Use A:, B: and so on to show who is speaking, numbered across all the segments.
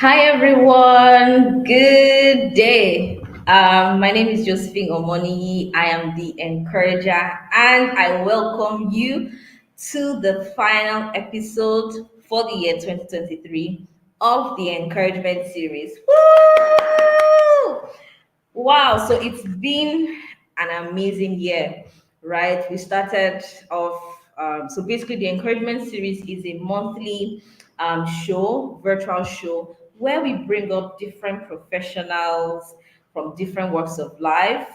A: Hi everyone, good day. My name is Josephine Omoni. I am the encourager, and I welcome you to the final episode for the year 2023 of the encouragement series. Woo! Wow, so it's been an amazing year, right? We started off, so basically, the encouragement series is a monthly virtual show, where we bring up different professionals from different walks of life,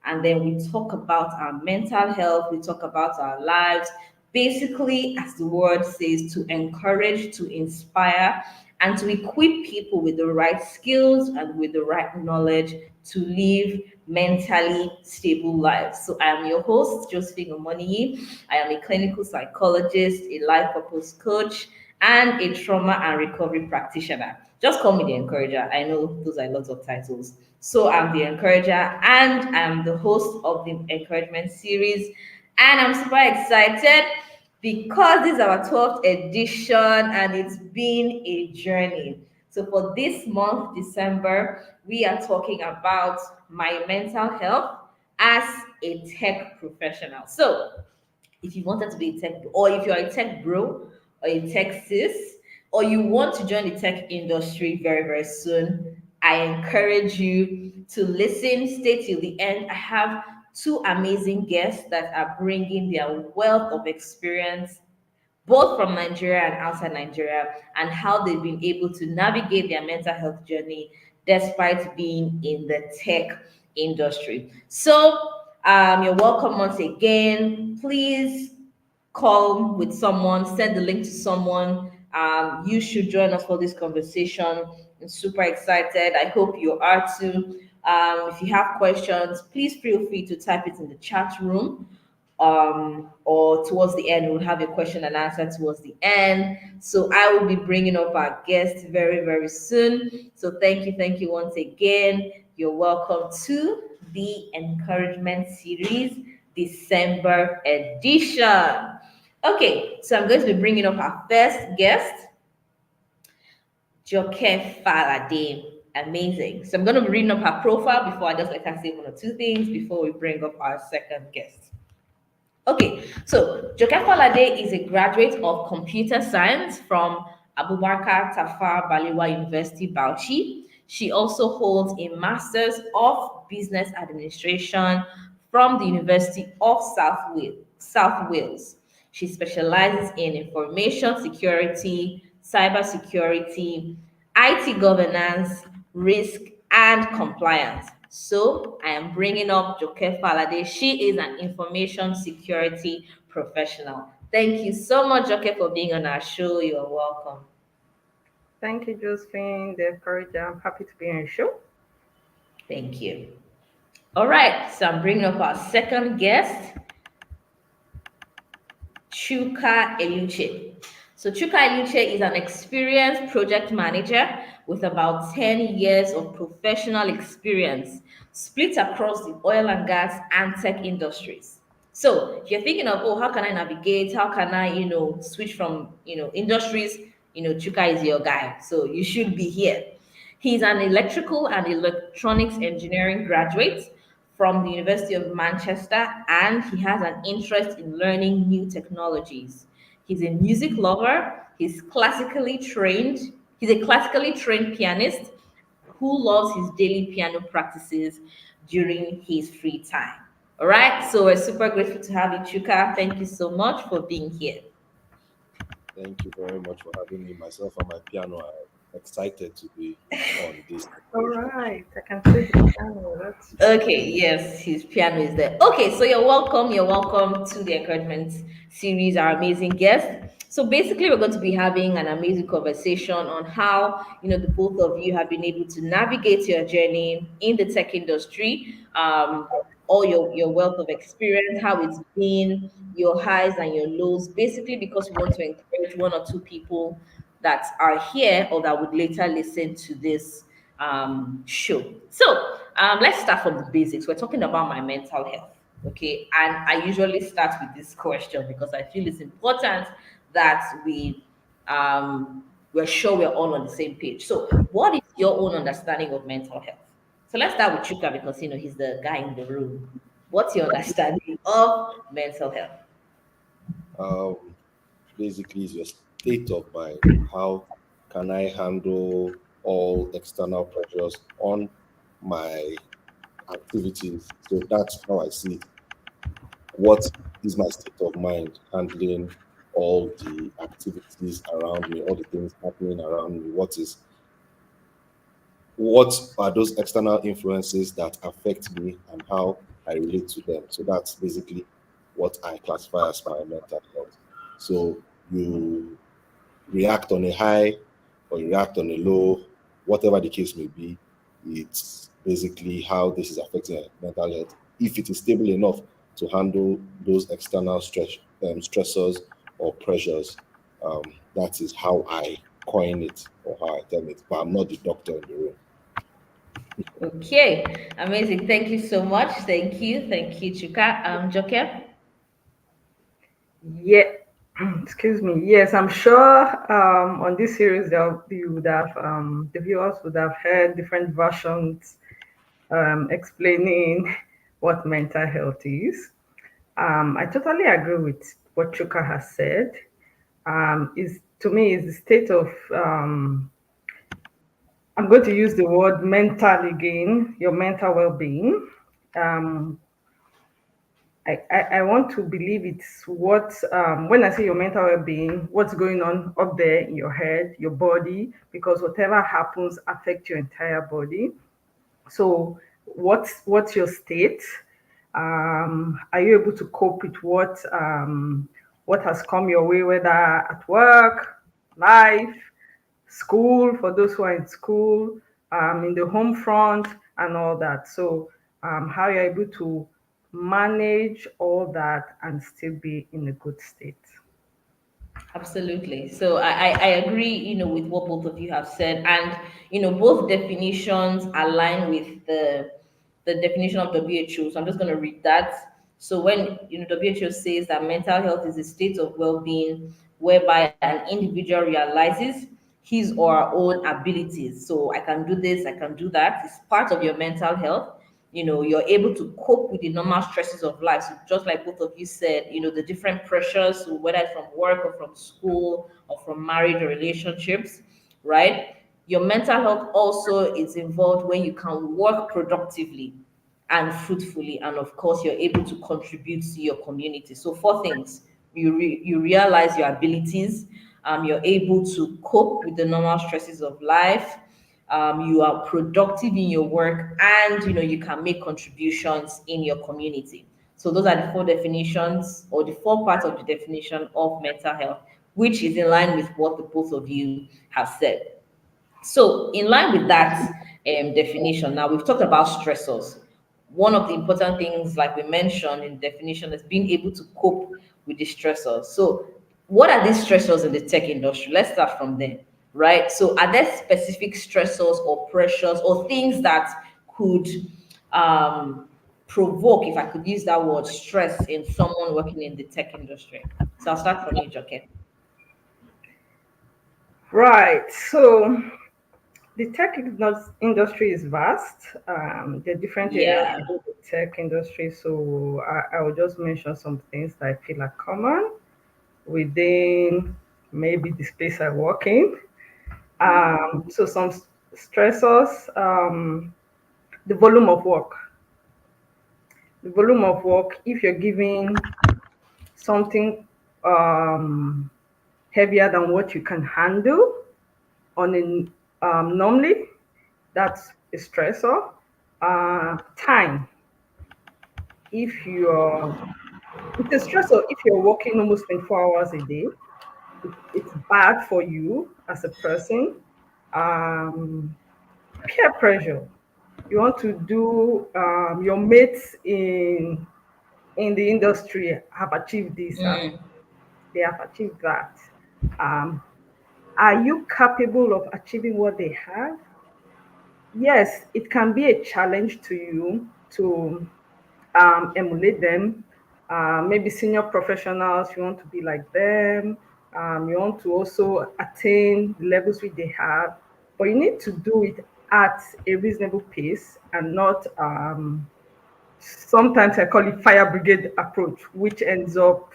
A: and then we talk about our mental health, we talk about our lives, basically, as the word says, to encourage, to inspire, and to equip people with the right skills and with the right knowledge to live mentally stable lives. So I am your host, Josephine Omoniyi. I am a clinical psychologist, a life purpose coach, and a trauma and recovery practitioner. Just call me the encourager. I know those are lots of titles. So I'm the encourager and I'm the host of the encouragement series. And I'm super excited because this is our 12th edition and it's been a journey. So for this month, December, we are talking about my mental health as a tech professional. So if you wanted to be a tech, or if you're a tech bro or a tech sis, or you want to join the tech industry very, very soon, I encourage you to listen, stay till the end. I have two amazing guests that are bringing their wealth of experience both from Nigeria and outside Nigeria, and how they've been able to navigate their mental health journey despite being in the tech industry. So, you're welcome once again. Please call with someone, send the link to someone. You should join us for this conversation. I'm super excited. I hope you are too. If you have questions, please feel free to type it in the chat room, or towards the end we'll have a question and answer towards the end. So I will be bringing up our guest very, very soon. So thank you once again. You're welcome to the encouragement series December edition. Okay, so I'm going to be bringing up our first guest, Joke Falade. Amazing. So I'm going to be reading up her profile before I just let her say one or two things before we bring up our second guest. Okay, so Joke Falade is a graduate of computer science from Abubakar Tafawa Balewa University, Bauchi. She also holds a Master's of Business Administration from the University of South Wales. She specializes in information security, cybersecurity, IT governance, risk, and compliance. So I am bringing up Joke Falade. She is an information security professional. Thank you so much, Joke, for being on our show. You are welcome.
B: Thank you, Josephine, the encourager. I'm happy to be on your show.
A: Thank you. All right, so I'm bringing up our second guest, Chuka Eluche. So Chuka Eluche is an experienced project manager with about 10 years of professional experience split across the oil and gas and tech industries. So if you're thinking of, oh, how can I navigate? How can I, switch from, industries? Chuka is your guy. So you should be here. He's an electrical and electronics engineering graduate from the University of Manchester, and he has an interest in learning new technologies. He's a music lover. He's a classically trained pianist who loves his daily piano practices during his free time. All right, so we're super grateful to have you, Chuka. Thank you so much for being here.
C: Thank you very much for having me. Myself and my piano are excited to be on this
B: All
C: occasion.
B: right, I can see the channel. That's
A: Okay, yes, his piano is there. Okay, so you're welcome. You're welcome to the encouragement series, our amazing guest. So basically, we're going to be having an amazing conversation on how the both of you have been able to navigate your journey in the tech industry, all your wealth of experience, how it's been, your highs and your lows. Basically, because we want to encourage one or two people that are here or that would later listen to this show. So let's start from the basics. We're talking about my mental health, okay? And I usually start with this question because I feel it's important that we um, we're sure we're all on the same page. So, what is your own understanding of mental health? So let's start with Chuka because he's the guy in the room. What's your understanding of mental health?
C: Um, Basically, is your state of mind. How can I handle all external pressures on my activities? So that's how I see it. What is my state of mind handling all the activities around me, all the things happening around me? What are those external influences that affect me and how I relate to them? So that's basically what I classify as my mental health. So you react on a high or you react on a low, whatever the case may be, it's basically how this is affecting your mental health. If it is stable enough to handle those external stressors or pressures, that is how I coin it or how I term it. But I'm not the doctor in the room.
A: Okay, amazing. Thank you so much. Thank you, Chuka. Joker.
B: Yeah, excuse me. Yes, I'm sure on this series you would have the viewers would have heard different versions explaining what mental health is. I totally agree with what Chuka has said. Is to me is the state of I'm going to use the word mental again, your mental well-being. Um, I want to believe it's what, when I say your mental well being, what's going on up there in your head, your body, because whatever happens affects your entire body. So, what's your state? Are you able to cope with what has come your way, whether at work, life, school, for those who are in school, in the home front, and all that. So, how you're able to manage all that and still be in a good state.
A: Absolutely. So I agree, with what both of you have said, and both definitions align with the definition of WHO. So I'm just going to read that. So when WHO says that mental health is a state of well-being whereby an individual realizes his or her own abilities. So I can do this, I can do that. It's part of your mental health. You're able to cope with the normal stresses of life. So just like both of you said, the different pressures, so whether it's from work or from school or from marriage or relationships, right? Your mental health also is involved when you can work productively and fruitfully, and of course you're able to contribute to your community. So four things: you realize your abilities, you're able to cope with the normal stresses of life, you are productive in your work, and you can make contributions in your community. So those are the four definitions, or the four parts of the definition of mental health, which is in line with what the both of you have said. So, in line with that definition, now we've talked about stressors. One of the important things, like we mentioned in definition, is being able to cope with the stressors. So, what are these stressors in the tech industry? Let's start from there, right? So, are there specific stressors or pressures or things that could um, provoke, if I could use that word, stress in someone working in the tech industry? So, I'll start from you, Joke.
B: Right. So the industry is vast. There are different areas
A: Yeah.
B: in the tech industry. So I will just mention some things that I feel are common within maybe the space I work in. So some stressors, the volume of work. The volume of work, if you're giving something um, heavier than what you can handle on a normally, that's a stressor. Time. If you're, it's a stressor if you're working almost 24 hours a day. It's bad for you as a person. Um, Peer pressure. You want to do your mates in the industry have achieved this,
A: Mm,
B: they have achieved that. Um, are you capable of achieving what they have? Yes, it can be a challenge to you to emulate them. Maybe senior professionals, you want to be like them. You want to also attain the levels which they have, but you need to do it at a reasonable pace and not sometimes I call it fire brigade approach, which ends up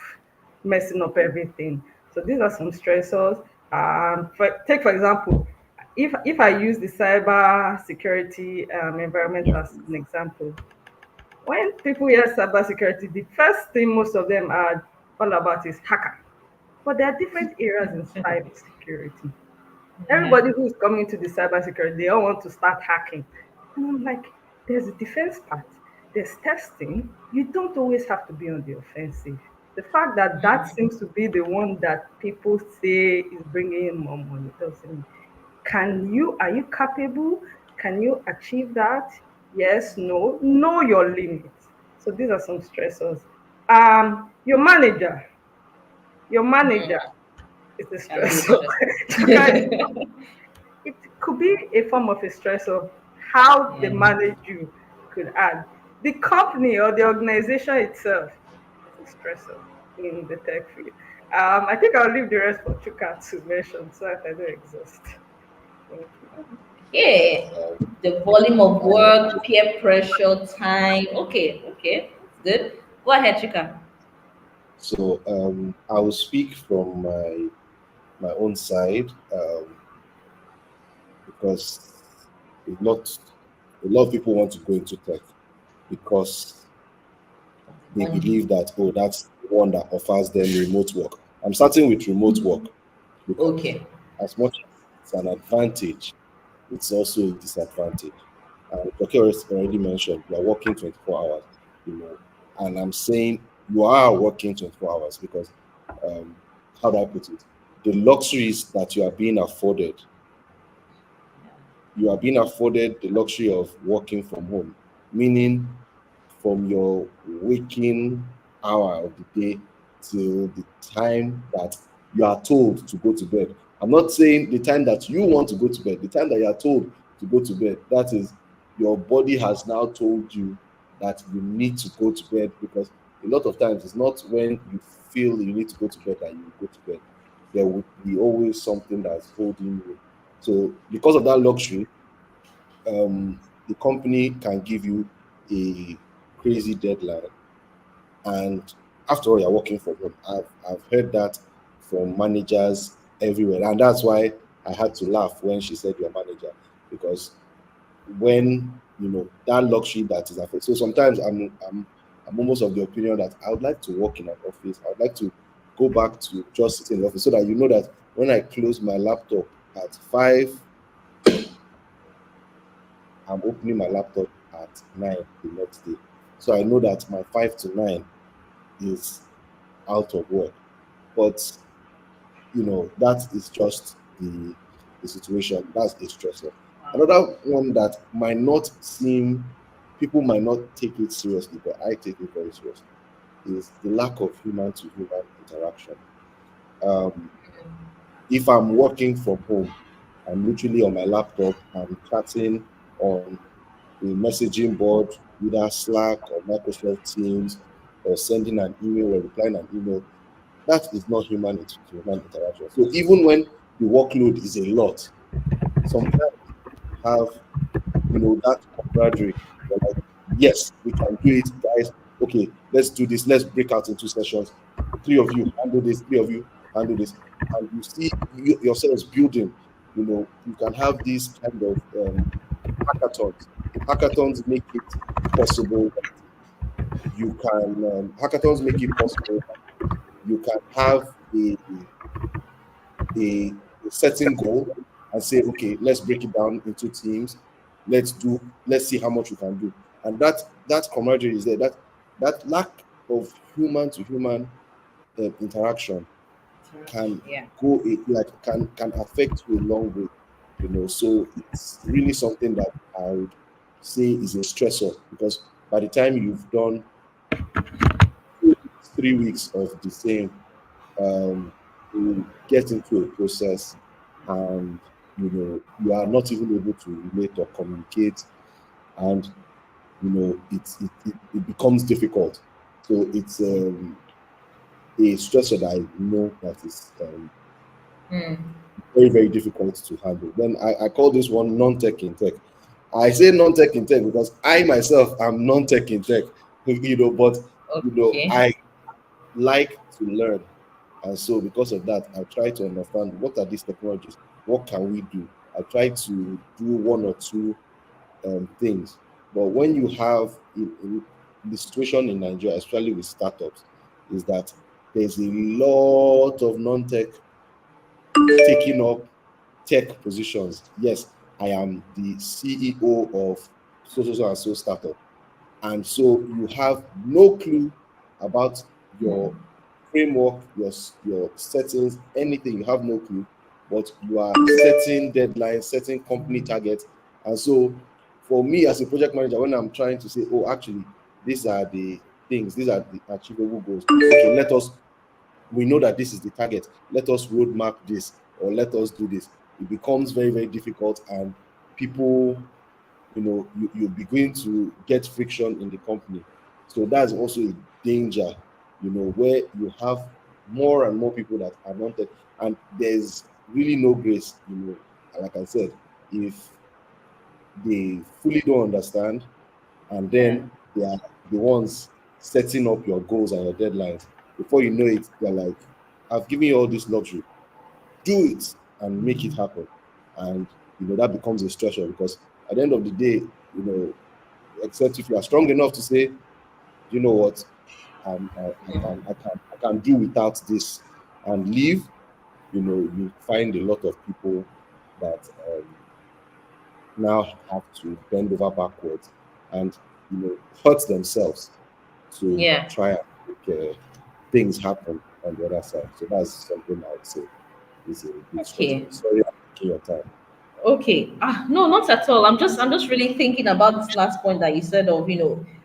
B: messing up everything. So these are some stressors. Take for example, if I use the cyber security environment
A: Yeah.
B: as an example, when people hear cyber security, the first thing most of them are all about is hacker. But there are different areas in cyber security.
A: Yeah.
B: Everybody who's coming to the cybersecurity, they all want to start hacking. And I'm like, there's a defense part, there's testing. You don't always have to be on the offensive. The fact that that seems to be the one that people say is bringing in more money doesn't mean. Are you capable? Can you achieve that? Yes, no. Know your limits. So these are some stressors. Your manager, your manager is a
A: Can be a
B: stressor.
A: stress.
B: It could be a form of a stress of how they
A: Yeah.
B: manage you could add. The company or the organization itself is a stressor in the tech field. I think I'll leave the rest for Chuka to mention so that I don't exhaust. Thank you.
A: Yeah.
C: Uh,
A: The volume of
C: I
A: work, peer pressure, time. Okay, okay, that's good. Go ahead, Chika.
C: I will speak from my own side, because a lot a lot of people want to go into tech because they
A: Money.
C: believe that, oh, that's the one that offers them remote work. I'm starting with remote work because
A: Okay.
C: as much as it's an advantage, it's also a disadvantage. Dr. already mentioned you are working 24 hours, you know, and I'm saying you are working 24 hours because, um, how do I put it? The luxuries that you are being afforded the luxury of working from home, meaning from your waking hour of the day till the time that you are told to go to bed. I'm not saying the time that you want to go to bed, the time that you are told to go to bed, that is, your body has now told you that you need to go to bed, because a lot of times it's not when you feel you need to go to bed that you go to bed. There would be always something that's holding you. So because of that luxury, the company can give you a crazy deadline, and after all, you're working from home. I've heard that from managers everywhere, and that's why I had to laugh when she said your manager, because when that luxury that is affected. So sometimes I'm almost of the opinion that I would like to work in an office. I would like to go back to just sitting in the office so that that when I close my laptop at 5, I'm opening my laptop at 9 the next day. So I know that my 5 to 9 is out of work. But that is just the situation. That's a stressor. Another one that might not seem people might not take it seriously, but I take it very seriously, is the lack of human to human interaction. Um, if I'm working from home, I'm literally on my laptop, I'm chatting on a messaging board, either Slack or Microsoft Teams, or sending an email or replying an email. That is not human to human interaction. So even when the workload is a lot, sometimes you have that camaraderie. You're like, yes, we can do it, guys. Okay, let's do this. Let's break out into sessions. Three of you handle this. Three of you handle this, and you see yourselves building. You can have these kind of hackathons. Hackathons make it possible. Hackathons make it possible. You can have a, a certain goal and say, okay, let's break it down into teams. Let's see how much we can do. And that camaraderie is there. That lack of human to human interaction can
A: Yeah.
C: can affect you a long way. So it's really something that I would say is a stressor, because by the time you've done 3 weeks of the same, um, you get into a process, and you are not even able to relate or communicate, and it becomes difficult. So a stressor that I know that is
A: Mm.
C: very, very difficult to handle. Then I call this one non-tech in tech. I say non-tech in tech because I myself am non-tech in tech, but
A: Okay.
C: I like to learn. And so because of that, I try to understand what are these technologies, what can we do. I try to do one or two things. But when you have in the situation in Nigeria, especially with startups, is that there's a lot of non-tech taking up tech positions. Yes, I am the CEO of so and so startup. And so you have no clue about your framework, your settings, anything. You have no clue, but you are setting deadlines, setting company targets. And so for me as a project manager, when I'm trying to say, oh, actually, these are the things, these are the achievable goals. Okay, we know that this is the target. Let us roadmap this or let us do this. It becomes very, very difficult, and people, you'll be going to get friction in the company. So that's also a danger, where you have more and more people that are not tech, and there's really no grace, like I said, if they fully don't understand, and
A: Yeah.
C: then they are the ones setting up your goals and your deadlines. Before you know it, they're like, I've given you all this luxury, do it and make it happen. And that becomes a stressor because at the end of the day, except if you are strong enough to say, you know what, I can do without this and leave. You find a lot of people that now have to bend over backwards and hurt themselves to
A: Yeah.
C: try and make things happen on the other side. So that's something I would say is a bit stressful.
A: Okay.
C: Sorry, I'm taking your time.
A: Okay. No, not at all. I'm just really thinking about this last point that you said of,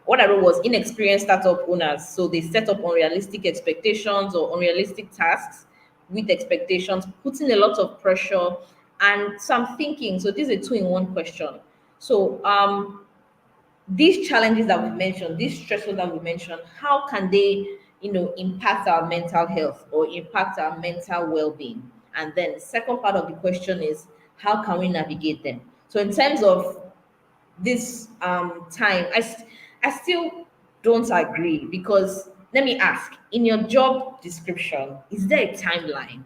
A: what I wrote was inexperienced startup owners. So they set up unrealistic expectations or unrealistic tasks with expectations, putting a lot of pressure. And so I'm thinking, so this is a two-in-one question. So these challenges that we mentioned, these stressors that we mentioned, how can they, impact our mental health or impact our mental well-being? And then the second part of the question is, how can we navigate them? So in terms of this time, I still don't agree because let me ask, in your job description, is there a timeline?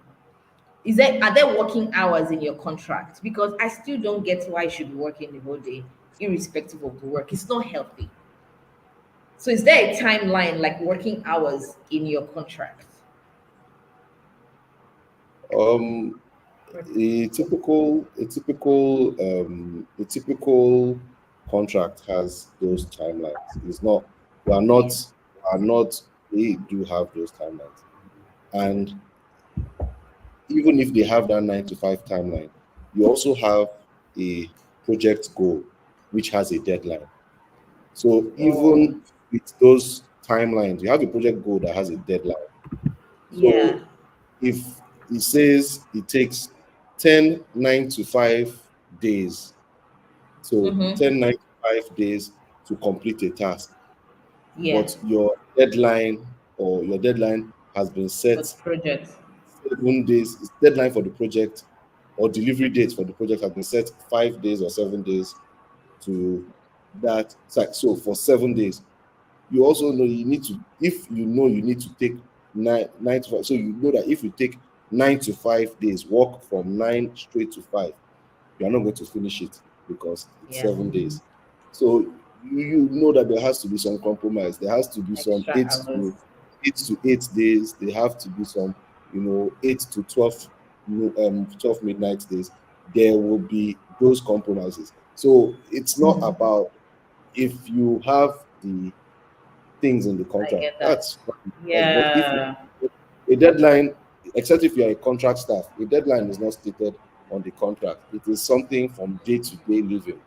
A: Are there working hours in your contract? Because I still don't get why you should be working the whole day, irrespective of the work. It's not healthy. So is there a timeline like working hours in your contract?
C: Um, a typical contract has those timelines. It's not we
A: Okay.
C: are not they do have those timelines. And even if they have that 9 to 5 timeline, you also have a project goal which has a deadline. So
A: Oh,
C: even with those timelines, you have a project goal that has a deadline.
A: yeah.
C: So if it says it takes 10 9 to 5 days, so
A: Mm-hmm.
C: 10 9 to 5 days to complete a task,
A: Yeah.
C: but your deadline has been
A: For
C: set
A: the project.
C: 7 days, deadline for the project or delivery date for the project has been set 5 days or 7 days to that. So for 7 days, you also know you need to, if you know you need to take nine to five, so you know that if you take 9 to 5 days, work from 9 straight to 5, you are not going to finish it because it's
A: Yeah.
C: 7 days. So you know that there has to be some compromise. There has to be some
A: Extra
C: eight
A: hours.
C: to 8 days. There have to be some, 8 to 12, 12 midnight days. There will be those compromises. So it's not about if you have the things in the
A: I
C: contract.
A: get that.
C: That's fine. But if
A: Yeah.
C: a deadline, except if you're a contract staff, a deadline is not stated on the contract. It is something from day to day living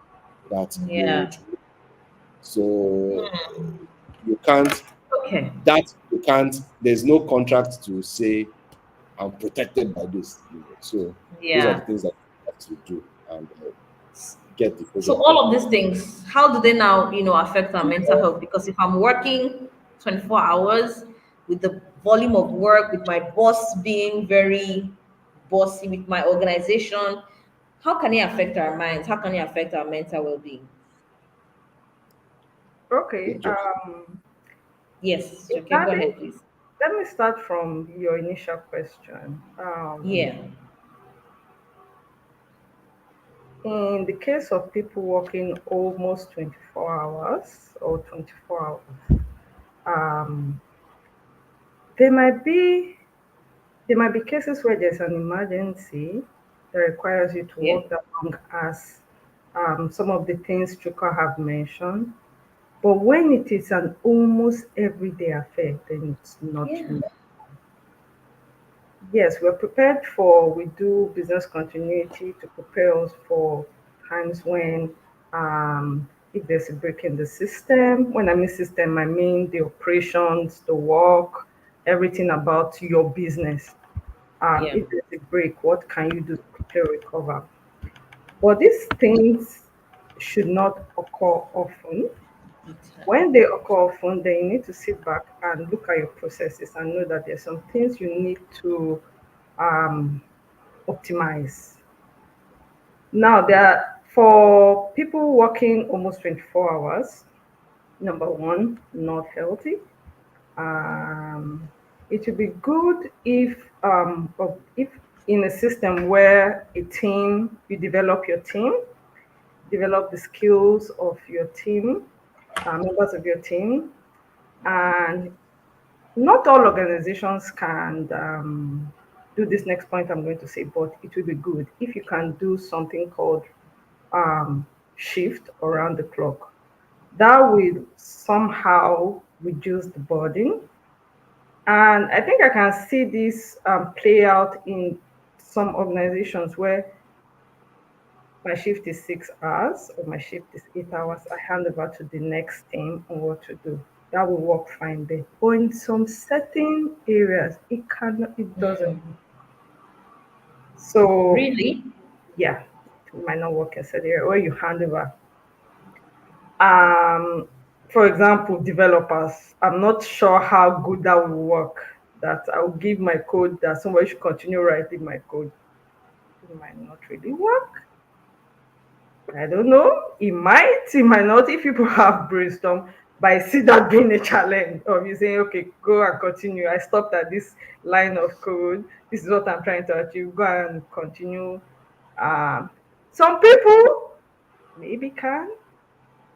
C: that you
A: Yeah.
C: would. So you can't.
A: Okay.
C: There's no contract to say I'm protected by this. So those are the
A: Yeah.
C: things that you have to do and get the
A: So
C: project
A: all
C: done.
A: of these things, how do they now, affect our mental health? Because if I'm working 24 hours with the volume of work, with my boss being very bossy, with my organization, how can it affect our minds? How can it affect our mental well-being?
B: Okay.
C: Okay, just
A: Yes, okay, go
B: Regarding,
A: ahead, please.
B: let me start from your initial question.
A: Yeah,
B: In the case of people working almost 24 hours or 24 hours, um, there might be there might be cases where there's an emergency that requires you to
A: yeah,
B: work that long as some of the things Chuka have mentioned. But when it is an almost everyday affair, then it's not
A: yeah,
B: really. Yes, we're prepared for, we do business continuity to prepare us for times when, if there's a break in the system. When I mean system, I mean the operations, the work, everything about your business.
A: yeah.
B: If there's a break, what can you do to quickly recover? But these things should not occur often.
A: Okay.
B: When they occur often, then you need to sit back and look at your processes and know that there's some things you need to um, optimize. Now, for people working almost 24 hours, number one, not healthy. Um, it would be good if in a system where a team, you develop your team, develop the skills of your team, members of your team, and not all organizations can do this next point I'm going to say, but it will be good if you can do something called shift around the clock. That will somehow reduce the burden. And I think I can see this play out in some organizations where my shift is 6 hours or my shift is 8 hours. I hand over to the next team on what to do. That will work fine there. But in some certain areas, it cannot, it doesn't. So
A: Really?
B: yeah, it might not work in certain area where you hand over. Um, for example, developers, I'm not sure how good that will work. That I'll give my code that somebody should continue writing my code. It might not really work. I don't know. It might not if people have brainstorm, but I see that being a challenge of you saying, okay, go and continue. I stopped at this line of code. This is what I'm trying to achieve. Go and continue. Um, some people maybe can,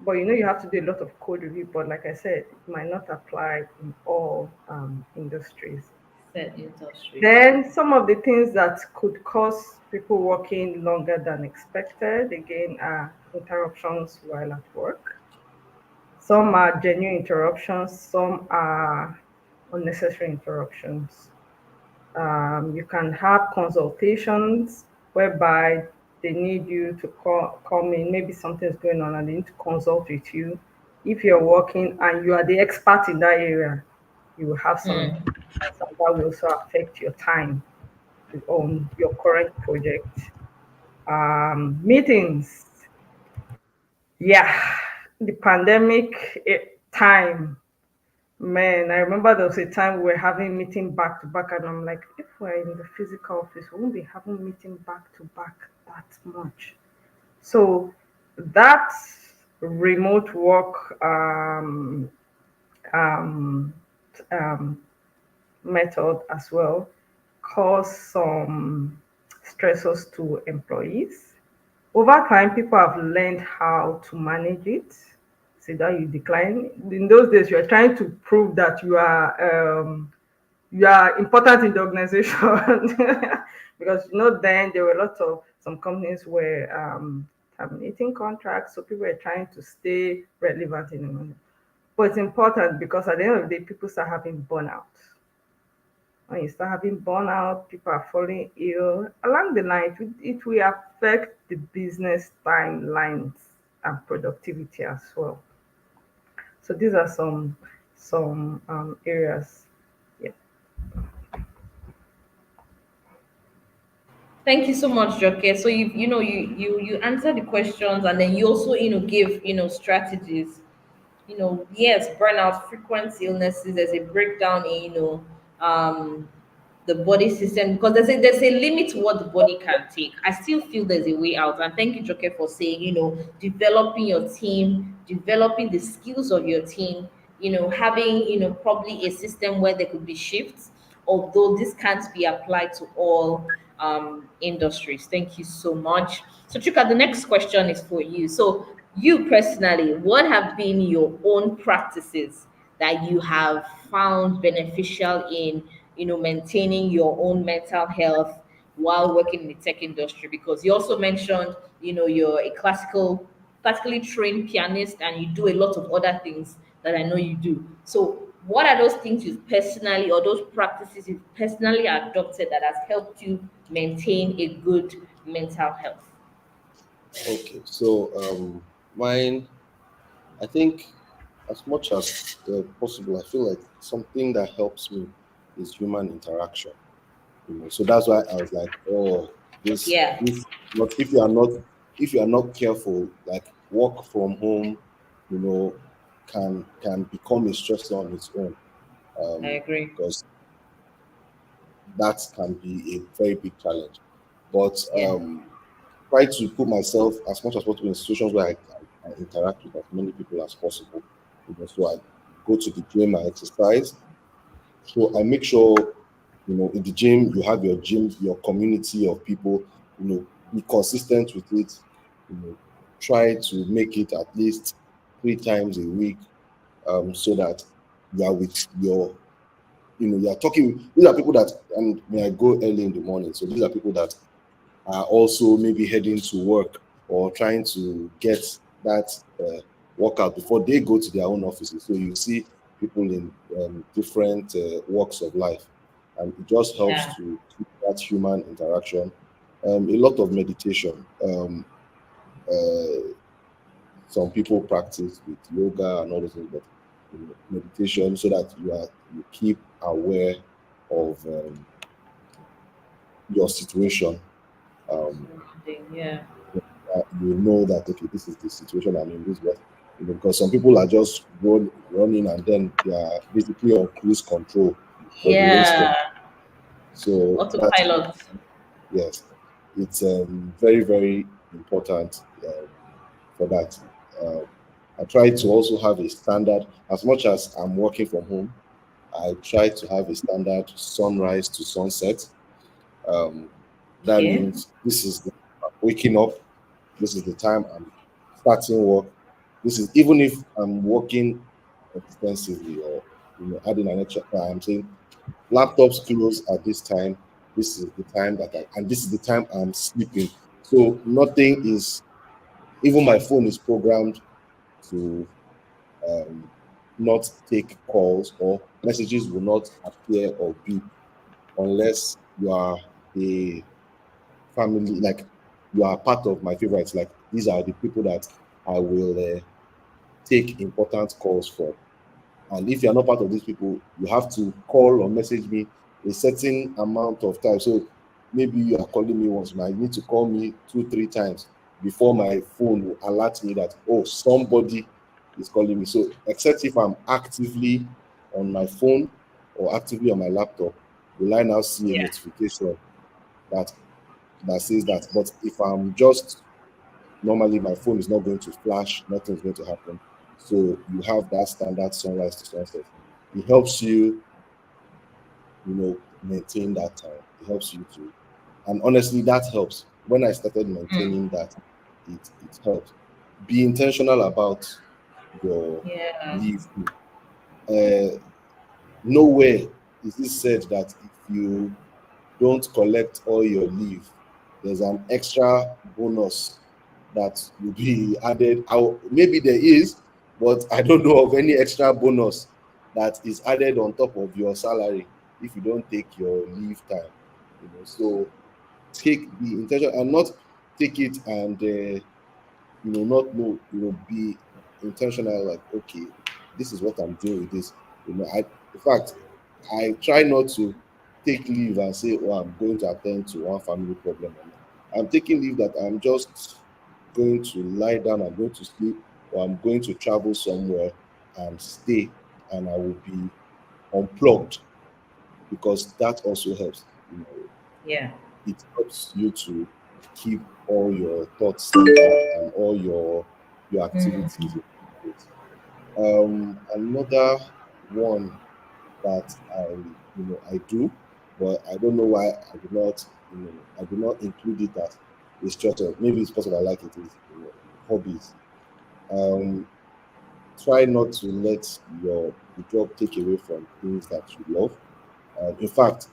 B: but you have to do a lot of code review. But like I said, it might not apply in all industries.
A: Said industries.
B: Then some of the things that could cause people working longer than expected, again, are interruptions while at work. Some are genuine interruptions, some are unnecessary interruptions. You can have consultations whereby they need you to come in, maybe something's going on and they need to consult with you. If you're working and you are the expert in that area, you will have some
A: Hmm.
B: interruptions, and that will also affect your time on your current project. Meetings, yeah, the pandemic time, man, I remember there was a time we were having meeting back to back, and I'm like, if we're in the physical office, we won't be having meeting back to back that much. So that remote work um, um, method as well caused some stressors to employees. Over time, people have learned how to manage it. See that you decline. In those days, you are trying to prove that you are important in the organization because then there were lots of some companies were terminating contracts, so people were trying to stay relevant in the money. But it's important because at the end of the day, people start having burnout. When you start having burnout, people are falling ill. Along the line, it will affect the business timelines and productivity as well. So these are some areas. Yeah.
A: Thank you so much, Joke. So you answer the questions, and then you also give strategies. Yes, burnout, frequent illnesses. There's a breakdown in um the body system, because there's a limit to what the body can take. I still feel there's a way out. And thank you, Joke, for saying, developing your team, developing the skills of your team, having, probably a system where there could be shifts, although this can't be applied to all industries. Thank you so much. So, Chuka, the next question is for you. So, you personally, what have been your own practices that you have found beneficial in, maintaining your own mental health while working in the tech industry? Because you also mentioned, you're a classically trained pianist, and you do a lot of other things that I know you do. So, what are those things you've personally, or those practices you've personally adopted that has helped you maintain a good mental health?
C: Okay, so mine, I think as much as possible, I feel like something that helps me is human interaction. So that's why I was like, oh, this
A: Yeah,
C: this not if you are not careful, like work from home, you know, can become a stressor on its own.
A: I agree.
C: Because that can be a very big challenge. But
A: Yeah.
C: try to put myself as much as possible in situations where I interact with as many people as possible. So I go to the gym, I exercise. So I make sure, in the gym, you have your community of people, be consistent with it, you know, try to make it at least 3 times a week, so that you are with you are talking. These are people that, and may I go early in the morning. So these are people that are also maybe heading to work or trying to get that workout before they go to their own offices. So you see people in different walks of life, and it just helps
A: Yeah.
C: to keep that human interaction. A lot of meditation. Some people practice with yoga and all those things, but meditation, so that you keep aware of your situation. Um,
A: Yeah.
C: you know that, okay, this is the situation I'm in. This is what, because some people are just running, and then they are basically on cruise control for the rest of.
A: Yeah.
C: So that,
A: Autopilot.
C: yes, it's very very important for that. I try to also have a standard. As much as I'm working from home, I try to have a standard sunrise to sunset. Um, that
A: Okay.
C: means this is waking up. This is the time I'm starting work. This is even if I'm working extensively, or adding an extra time. I'm saying laptops close at this time. This is the time and this is the time I'm sleeping. So nothing is, even my phone is programmed to um, not take calls, or messages will not appear or beep unless you are a family, like you are part of my favorites. Like these are the people that I will take important calls from. And if you're not part of these people, you have to call or message me a certain amount of time. So maybe you are calling me once, now you need to call me 2, 3 times before my phone will alert me that, oh, somebody is calling me. So except if I'm actively on my phone or actively on my laptop, will I now see a
A: Yeah.
C: notification that says that. But if I'm just normally, my phone is not going to flash, nothing's going to happen. So you have that standard sunrise to sunset. It helps you, maintain that time. It helps you to, and honestly, that helps. When I started maintaining that, it helps. Be intentional about your
A: Yeah.
C: leave. Uh, Nowhere is it said that if you don't collect all your leave, there's an extra bonus that will be added. Maybe there is, but I don't know of any extra bonus that is added on top of your salary if you don't take your leave time. So take the intention, and not take it and not know, be intentional, like, okay, this is what I'm doing with this. In fact, I try not to take leave and say, oh, I'm going to attend to one family problem. I'm taking leave that I'm just going to lie down, I'm going to sleep, or I'm going to travel somewhere and stay, and I will be unplugged. because that also helps. You know,
A: Yeah.
C: it helps you to keep all your thoughts centered and all your activities in place. Another one that I do, but I don't know why I do not include it as a structure. Maybe it's because I like it is hobbies. Um, Try not to let the job take away from things that you love. In fact,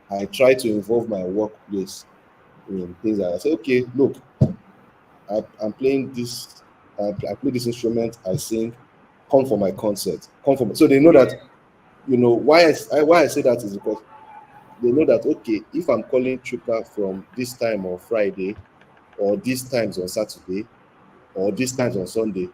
C: I try to involve my workplace in things that I say, okay, look, I'm playing this, I play this instrument, I sing, come for my concert, come for my, so they know that, why I say that is because they know that, okay, if I'm calling Chuka from this time on Friday or these times on Saturday, or these times on Sunday,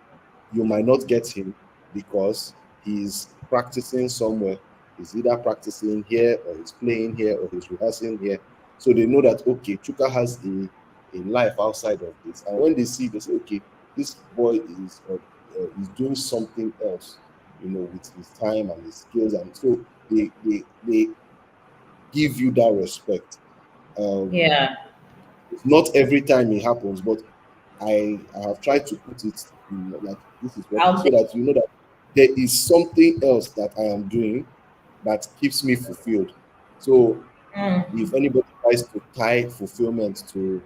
C: you might not get him because he's practicing somewhere. He's either practicing here or he's playing here or he's rehearsing here. So they know that, okay, Chuka has a life outside of this. And when they see, they say, okay, this boy is doing something else, with his time and his skills. And so they give you that respect. Um,
A: Yeah.
C: it's not every time it happens, but I have tried to put it in, like, this is what,
A: I'll
C: so
A: be,
C: that you know that there is something else that I am doing that keeps me fulfilled. So
A: mm,
C: if anybody tries to tie fulfillment to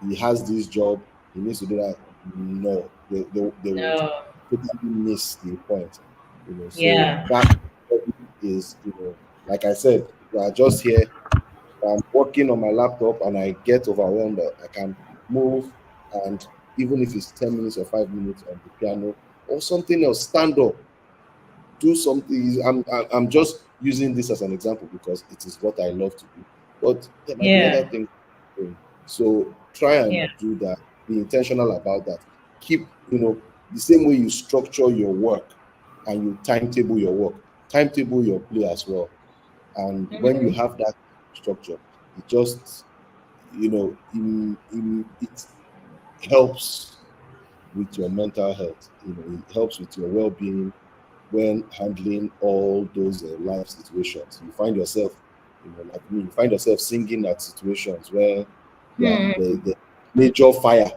C: he has this job, he needs to do that, no, they would
A: no.
C: totally miss the point. So
A: Yeah.
C: that is, like I said, we are just here. I'm working on my laptop and I get overwhelmed, I can move, and even if it's 10 minutes or 5 minutes on the piano or something else, stand up, do something. I'm just using this as an example because it is what I love to do. But there might be other
A: Yeah.
C: things doing. So try
A: Yeah.
C: and do that. Be intentional about that. Keep, the same way you structure your work and you timetable your work, timetable your play as well. And when you have that structure, it just, it helps with your mental health. It helps with your well-being when handling all those life situations. You find yourself, like me, you find yourself singing at situations where the major fire,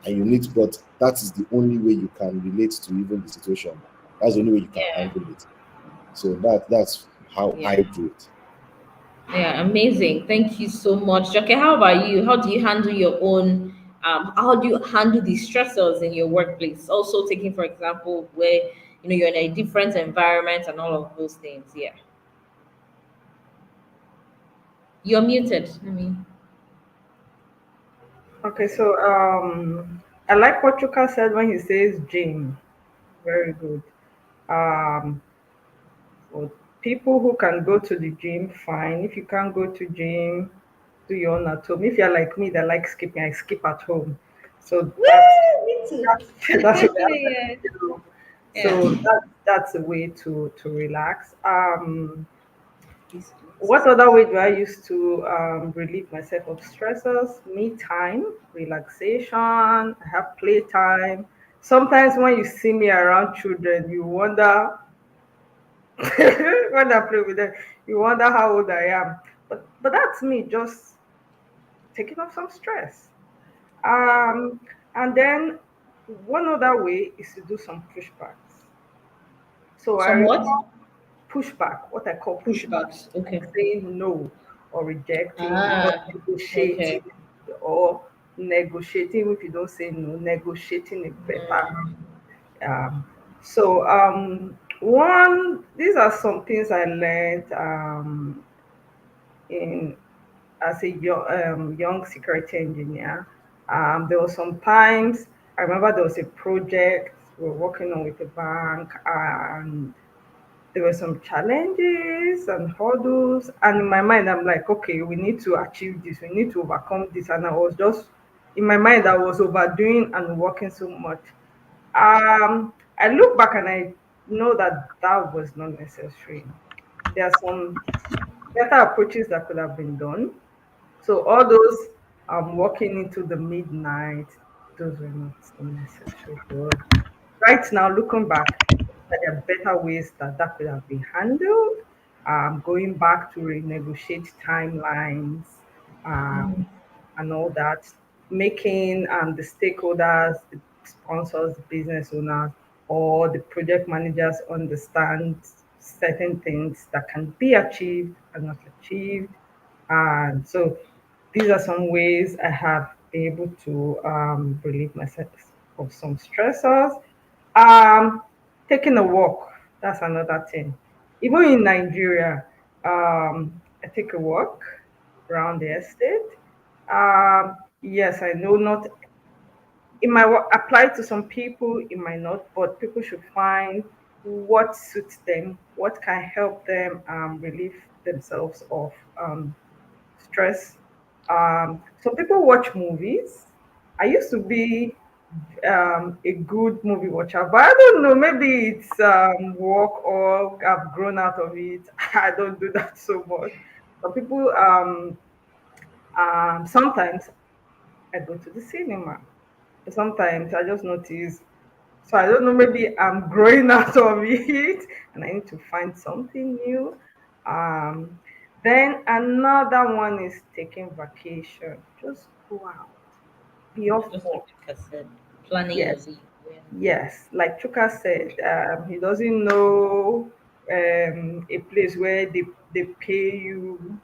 C: and you need, but that is the only way you can relate to even the situation. That's the only way you can
A: Yeah.
C: handle it. So that's how
A: Yeah.
C: I do it.
A: Yeah, amazing. Thank you so much. Okay, how about you? How do you handle your own how do you handle the stressors in your workplace? Also taking for example where you're in a different environment and all of those things. Yeah. You're muted. I mean,
B: Okay, so I like what Chuka said when he says gym. Very good. Um, for people who can go to the gym, fine. If you can't go to gym, do your own at home. If you're like me that likes skipping, I skip at home. So
A: woo, me too.
B: that's what I like
A: Yeah.
B: to do.
A: Yeah.
B: So that's a way to relax.
A: Please,
B: What
A: please.
B: other way do I use to relieve myself of stressors? Me time, relaxation. I have playtime. Sometimes when you see me around children, you wonder when I play with them, you wonder how old I am. But that's me just taking off some stress.
A: Yeah.
B: Um, and then one other way is to do some pushbacks. So I
A: Somewhat
B: pushback, what I call pushback,
A: pushbacks. Okay.
B: like saying no or rejecting or
A: Ah,
B: negotiating
A: okay.
B: or negotiating if you don't say no, negotiating a better. Um, these are some things I learned in as a young security engineer. There was some times I remember there was a project we were working on with a bank, and there were some challenges and hurdles. And in my mind, I'm like, okay, we need to achieve this, we need to overcome this. And I was just, in my mind, I was overdoing and working so much. I look back and I know that that was not necessary. There are some better approaches that could have been done. So all those working into the midnight, those were not so necessary. So right now, looking back, there are better ways that that could have been handled. going back to renegotiate timelines, um, and all that, making the stakeholders, the sponsors, the business owners, or the project managers understand certain things that can be achieved and not achieved. And so these are some ways I have been able to relieve myself of some stressors. Um, Taking a walk, that's another thing. Even in Nigeria, I take a walk around the estate. Yes, I know not it might apply to some people, it might not, but people should find what suits them, what can help them relieve themselves of stress. Some people watch movies. I used to be a good movie watcher, but I don't know, maybe it's work or I've grown out of it. I don't do that so much. Some people, sometimes I go to the cinema. Sometimes I just notice. So I don't know, maybe I'm growing out of it and I need to find something new. Um, then another one is taking vacation. Just go out, be off
A: Just
B: work.
A: like I said, planning your
B: Yes,
A: leave. Yeah.
B: yes. Like Chuka said, he doesn't know a place where they pay you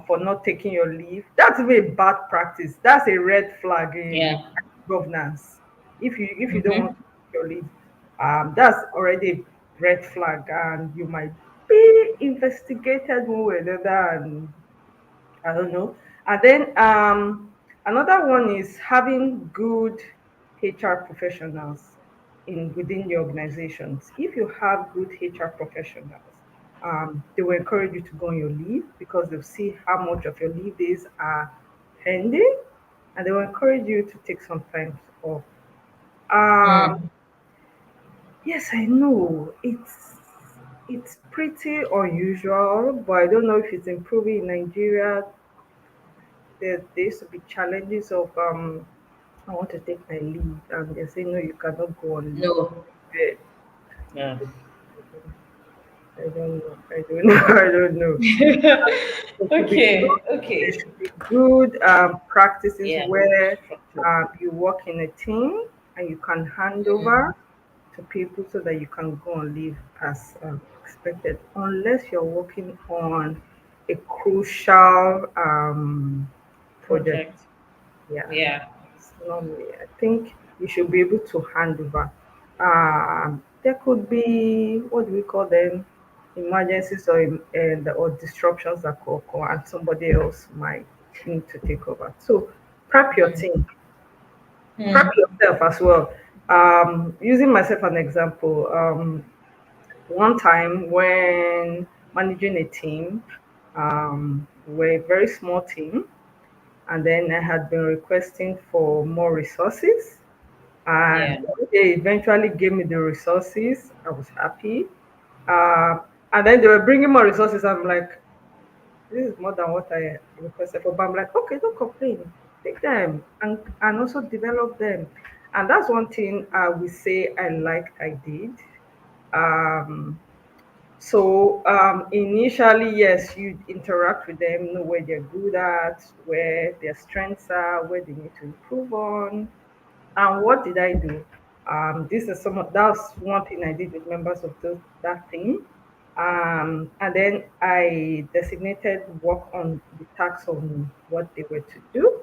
B: for not taking your leave. That's even a bad practice. That's a red flag in
A: Yeah.
B: governance. If you don't want
A: Mm-hmm.
B: to take your leave, that's already a red flag, and you might be investigated one way or another, and I don't know. And then another one is having good HR professionals in within your organizations. If you have good HR professionals, they will encourage you to go on your leave because they'll see how much of your leave days are pending, and they will encourage you to take some time off. Um,
A: Mm.
B: yes, I know it's pretty unusual, but I don't know if it's improving in Nigeria. There used to be challenges of I want to take my leave and they say no, you cannot go on leave.
A: No.
B: Eh,
A: Yeah.
B: I don't know. I don't know. I don't know. There should be good,
A: Okay.
B: there
A: Okay.
B: should be good practices
A: Yeah.
B: where
A: Structure.
B: you work in a team and you can hand
A: Mm.
B: over to people so that you can go and leave as expected, unless you're working on a crucial project.
A: Project.
B: Yeah.
A: Yeah.
B: Normally, I think you should be able to hand over. There could be what do we call them? Emergencies or disruptions that could occur, and somebody else might need to take over. So prep your
A: Mm.
B: team, prep
A: Mm.
B: yourself as well. Using myself an example, one time when managing a team, we're a very small team, and then I had been requesting for more resources. And
A: Yeah.
B: they eventually gave me the resources. I was happy. Uh, and then they were bringing more resources. I'm like, this is more than what I requested for. But I'm like, okay, don't complain. Take them and also develop them. And that's one thing I would say I liked I did. Um, initially, yes, you interact with them, know where they're good at, where their strengths are, where they need to improve on. And what did I do? This is that's one thing I did with members of that team. And then I designated work on the tasks on what they were to do.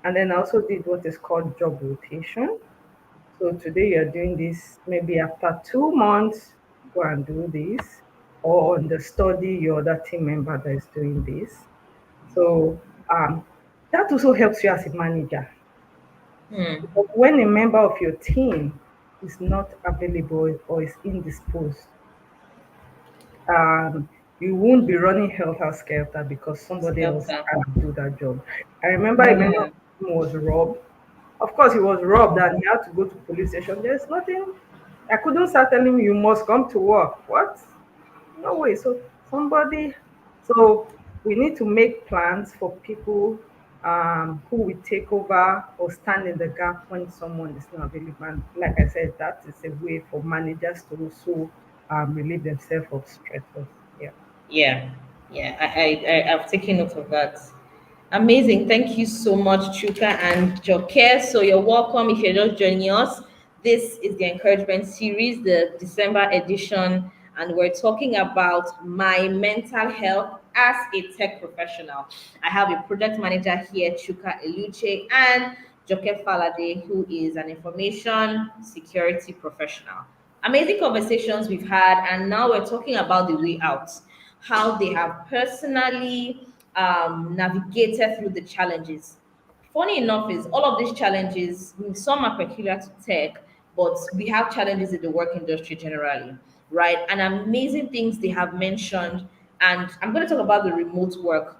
B: And then I also did what is called job rotation. So today you're doing this, maybe after 2 months, go and do this. Or on the study, your other team member that is doing this. So that also helps you as a manager.
A: Mm.
B: Because when a member of your team is not available or is indisposed, you won't be running helter skelter because somebody
A: Help
B: else
A: them.
B: can do that job. I remember a member of
A: Mm.
B: the team was robbed. Of course, he was robbed and he had to go to police station. There's nothing. I couldn't start telling him you must come to work. What? No way. So we need to make plans for people who will take over or stand in the gap when someone is not available. And like I said, that is a way for managers to also relieve themselves of stress. Yeah.
A: Yeah, yeah, I've taken note of that. Amazing. Thank you so much, Chuka and Joke. So you're welcome if you're just joining us. This is the encouragement series, the December edition, and we're talking about my mental health as a tech professional. I have a project manager here, Chuka Eluche, and Joke Falade, who is an information security professional. Amazing conversations we've had, and now we're talking about the way out, how they have personally navigated through the challenges. Funny enough, is all of these challenges, some are peculiar to tech, but we have challenges in the work industry generally, right? And amazing things they have mentioned. And I'm going to talk about the remote work,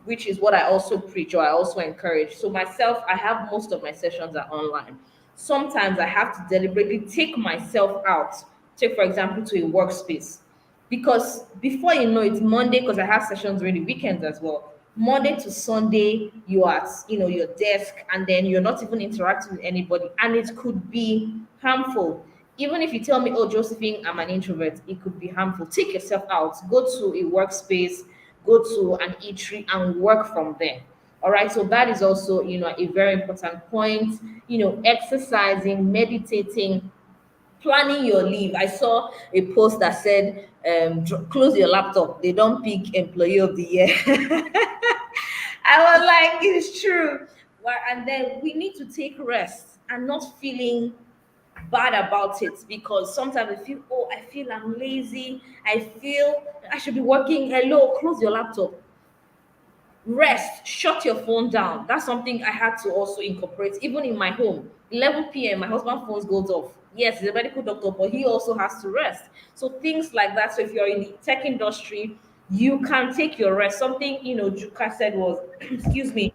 A: which is what I also preach or I also encourage. So myself, I have most of my sessions are online. Sometimes I have to deliberately take myself out, take for example to a workspace. Because before you know it, Monday, because I have sessions during the weekends as well. Monday to Sunday, you are at your desk and then you're not even interacting with anybody. And it could be harmful. Even if you tell me, oh, Josephine, I'm an introvert, it could be harmful. Take yourself out, go to a workspace, go to an eatery and work from there. All right. So that is also, a very important point. Exercising, meditating, planning your leave. I saw a post that said, close your laptop. They don't pick employee of the year. I was like, it's true. Well, and then we need to take rest and not feeling bad about it, because sometimes I feel, oh, I feel I'm lazy. I feel I should be working. Hello, close your laptop, rest, shut your phone down. That's something I had to also incorporate even in my home. 11 p.m. my husband's phone goes off. Yes, he's a medical doctor, but he also has to rest. So things like that. So if you're in the tech industry, you can take your rest. Something Juka said was excuse me,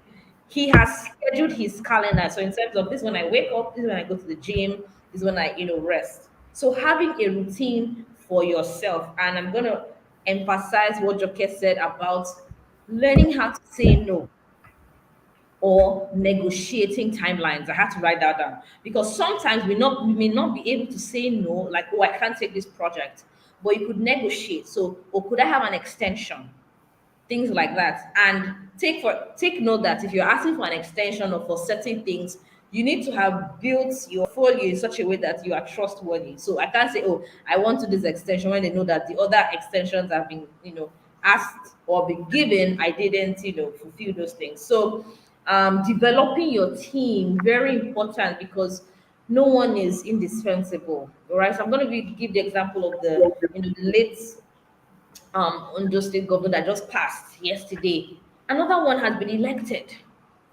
A: he has scheduled his calendar. So in terms of this, when I wake up, this is when I go to the gym, this is when I rest. So having a routine for yourself, and I'm gonna emphasize what Joke said about learning how to say no or negotiating timelines. I had to write that down because sometimes we may not be able to say no, like, oh, I can't take this project, but you could negotiate. So, or could I have an extension? Things like that. And take note that if you're asking for an extension or for certain things, you need to have built your portfolio in such a way that you are trustworthy. So I can't say, oh, I want to do this extension when they know that the other extensions have been, asked or been given. I didn't, fulfill those things. So developing your team, very important, because no one is indispensable. All right. So I'm going to give the example of the late Ondo State governor that just passed yesterday. Another one has been elected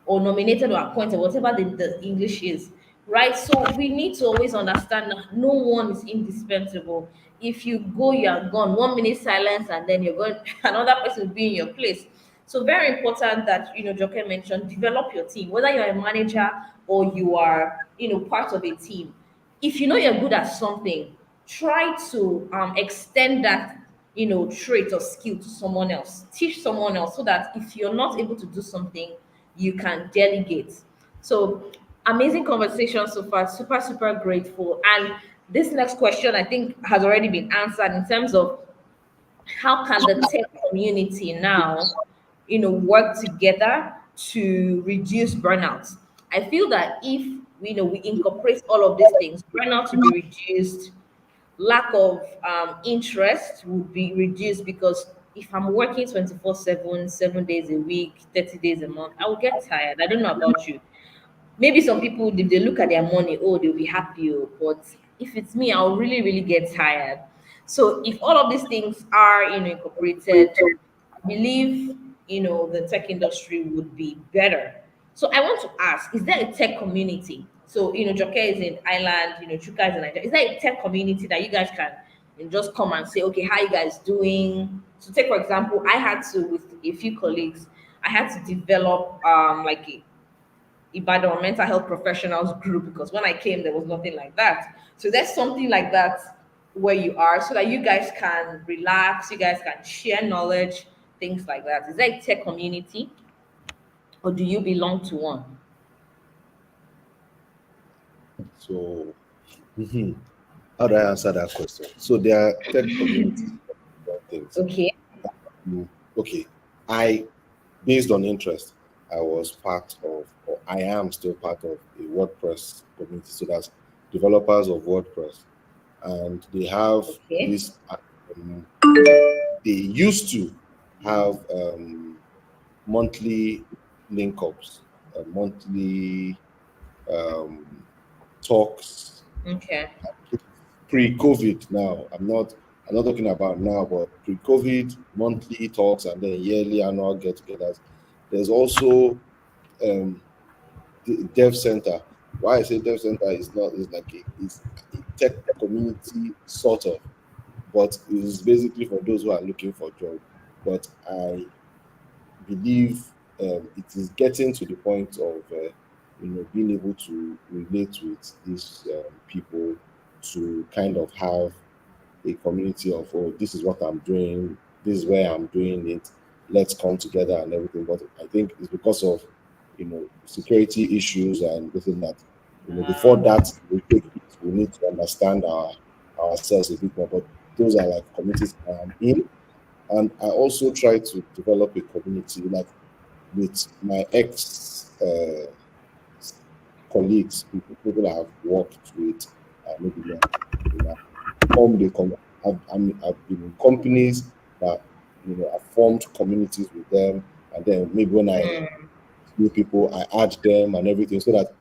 A: or nominated or appointed, whatever the English is, right? So we need to always understand that no one is indispensable. If you go, you are gone. 1 minute silence, and then you're going. Another person will be in your place. So very important that Joke mentioned, develop your team, whether you're a manager or you are part of a team. If you know you're good at something, try to extend that trait or skill to someone else. Teach someone else so that if you're not able to do something, you can delegate. So amazing conversation so far. Super, super grateful. And this next question I think has already been answered in terms of how can the tech community now work together to reduce burnout. I feel that if we incorporate all of these things, burnout will be reduced, lack of interest would be reduced, because if I'm working 24/7, 7 days a week, 30 days a month, I will get tired. I don't know about you. Maybe some people, if they look at their money, oh, they'll be happy. Oh, but if it's me, I'll really, really get tired. So if all of these things are incorporated, I believe the tech industry would be better. So I want to ask, is there a tech community? So Joke is in Ireland, Chuka is in Nigeria. Is there a tech community that you guys can just come and say, okay, how you guys doing? So take for example, I had to, with a few colleagues, I had to develop like a Ibadan mental health professionals group, because when I came, there was nothing like that. So there's something like that where you are, so that you guys can relax, you guys can share knowledge, things like that. Is that a tech community, or do you belong to one?
C: So, mhm, how do I answer that question? So there are tech communities for different things.
A: Okay.
C: okay, I based on interest, I was part of, or I am still part of a WordPress community. So that's developers of WordPress, and they have
A: Okay.
C: this. They used to have monthly link ups, monthly um, talks.
A: Okay.
C: Pre-COVID, now I'm not talking about now, but pre-COVID monthly talks and then yearly annual get-togethers. There's also um, the dev center. Why I say dev center is not is like it's a tech community sort of, but it's basically for those who are looking for job. But I believe it is getting to the point of being able to relate with these people to kind of have a community of, oh, this is what I'm doing, this is where I'm doing it, let's come together and everything. But I think it's because of security issues and this and that. Before
A: Uh,
C: that we take it, we need to understand ourselves a bit more. But those are like communities I am in, and I also try to develop a community like with my ex colleagues, people I have worked with, maybe like formed a I've been in companies that I formed communities with them, and then maybe when I
A: mm,
C: new people, I add them and everything, so that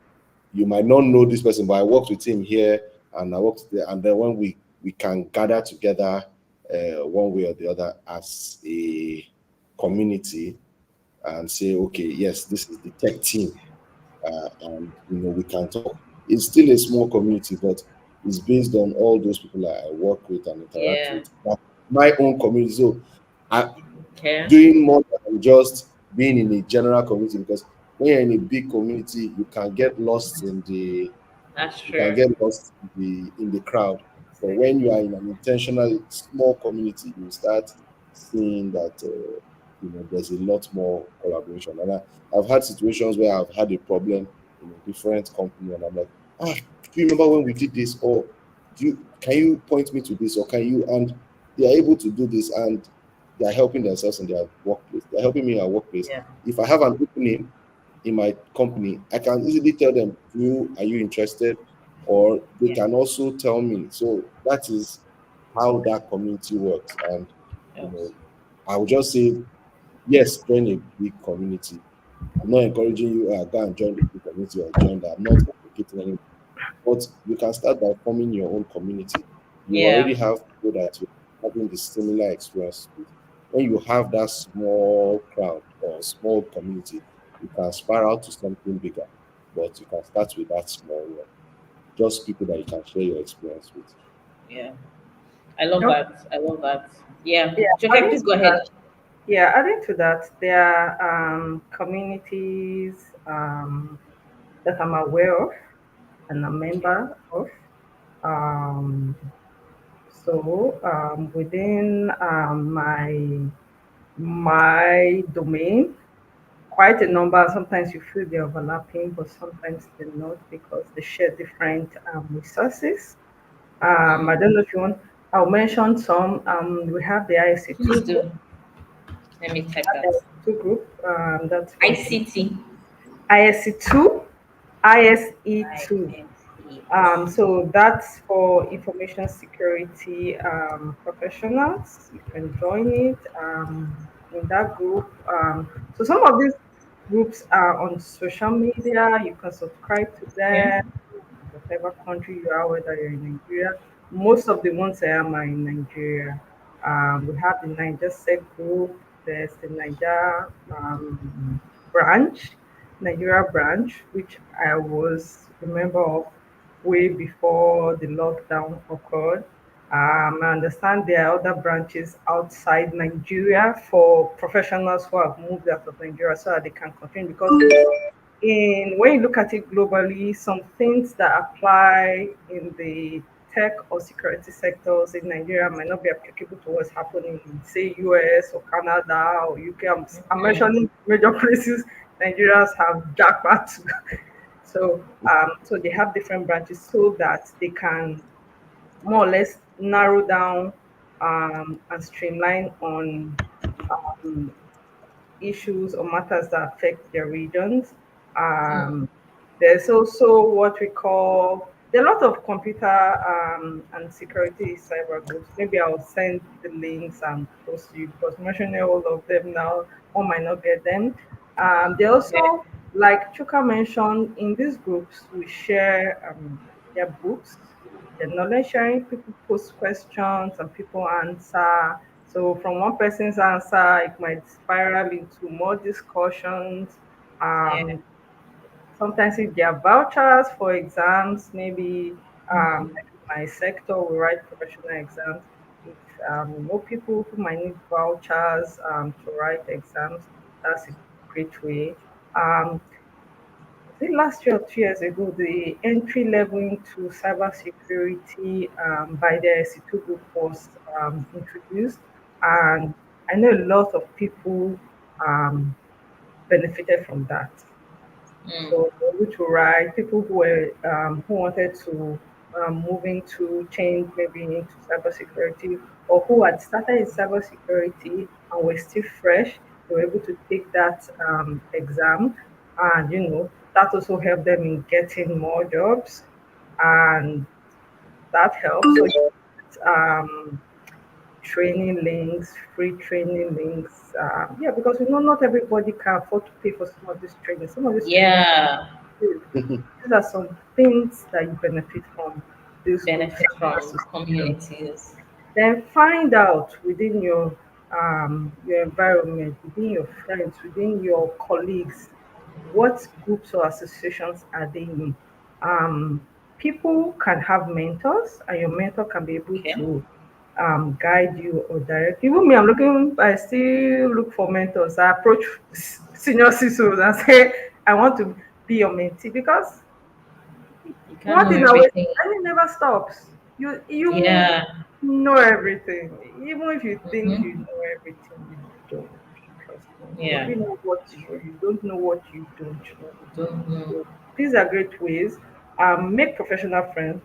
C: you might not know this person, but I worked with him here and I worked there, and then when we can gather together one way or the other as a community and say, okay, yes, this is the tech team, and we can talk. It's still a small community, but it's based on all those people that I work with and interact
A: yeah.
C: with. But my own community, so I
A: Okay.
C: doing more than just being in a general community, because when you're in a big community, you can get lost in the
A: That's
C: you can
A: true.
C: get lost in the crowd. But when you are in an intentional small community, you start seeing that there's a lot more collaboration. And I've had situations where I've had a problem in a different company, and I'm like, do you remember when we did this? Or can you point me to this? Or can you? And they are able to do this, and they are helping themselves in their workplace. They're helping me in our workplace.
A: Yeah.
C: If I have an opening in my company, I can easily tell them, are you interested? Or they
A: Yeah.
C: can also tell me. So that is how that community works. And you
A: Yes.
C: know, I would just say, yes, join a big community. I'm not encouraging you, go and join the big community or join that. I'm not advocating anything. But you can start by forming your own community. You already
A: Yeah.
C: have people that you're having the similar experience with. When you have that small crowd or small community, you can spiral to something bigger. But you can start with that small one. Just people that you can share your experience with.
A: Yeah. I love
B: Okay.
A: that. I love that. Yeah.
B: Yeah,
A: Joke,
B: adding
A: please
B: to
A: go
B: that,
A: ahead.
B: adding to that, there are communities that I'm aware of and a
A: Okay.
B: member of. Um, within my domain, quite a number. Sometimes you feel they're overlapping, but sometimes they're not because they share different resources. I don't know if you want. I'll mention some. We have the
A: Please
B: IC2 group.
A: do. Let me type that.
B: That's for
A: ICT.
B: ISC2, ISE2.
A: ISE2.
B: So that's for information security professionals. You can join it in that group. So some of these groups are on social media. You can subscribe to
A: Okay.
B: them, whatever country you are, whether you're in Nigeria. Most of the ones I am are in Nigeria. We have the Niger Sec group. There's the Niger branch, Nigeria branch, which I was a member of way before the lockdown occurred. I understand there are other branches outside Nigeria for professionals who have moved out of Nigeria so that they can continue because in when you look at it globally, some things that apply in the tech or security sectors in Nigeria might not be applicable to what's happening in, say, US or Canada or UK. I'm mentioning major places Nigerians have jackpot. So they have different branches so that they can more or less narrow down and streamline on um, issues or matters that affect their regions. Um, there's also what we call there are a lot of computer and security cyber groups. Maybe I'll send the links and post you because mentioning all of them now, one might not get them. They
A: Okay.
B: also, like Chuka mentioned, in these groups we share their books, the knowledge sharing. People post questions and people answer. So from one person's answer, it might spiral into more discussions.
A: Yeah.
B: Um, Sometimes if there are vouchers for exams, maybe like in my sector, we write professional exams. If you know people who might need vouchers to write exams, that's a great way. Um, I think last year or 2 years ago, the entry level into cybersecurity by the SE2 group was introduced, and I know a lot of people um, benefited from that. So we were able to write people who wanted to move into change maybe into cybersecurity or who had started in cybersecurity and were still fresh. They were able to take that exam, and that also helped them in getting more jobs, and that helps. So training links, free training links. Yeah, because not everybody can afford to pay for some of this training. Some of this training
A: Yeah.
B: these are some things that you benefit from these groups
A: Benefit
B: and
A: from
B: associations.
A: communities.
B: Then find out within your environment, within your friends, within your colleagues, what groups or associations are they in. People can have mentors, and your mentor can be able
A: Okay.
B: to guide you or direct. Even me, I still look for mentors. I approach senior CISOs and say, I want to be your mentee because
A: You can't
B: one
A: know
B: thing always,
A: everything.
B: and it never stops. You won't
A: Yeah.
B: know everything. Even if you think you
A: Hmm.
B: know everything, you don't. Trust me. You
A: Yeah.
B: only know what you don't know what you don't know.
A: Don't know.
B: So these are great ways. Make professional friends.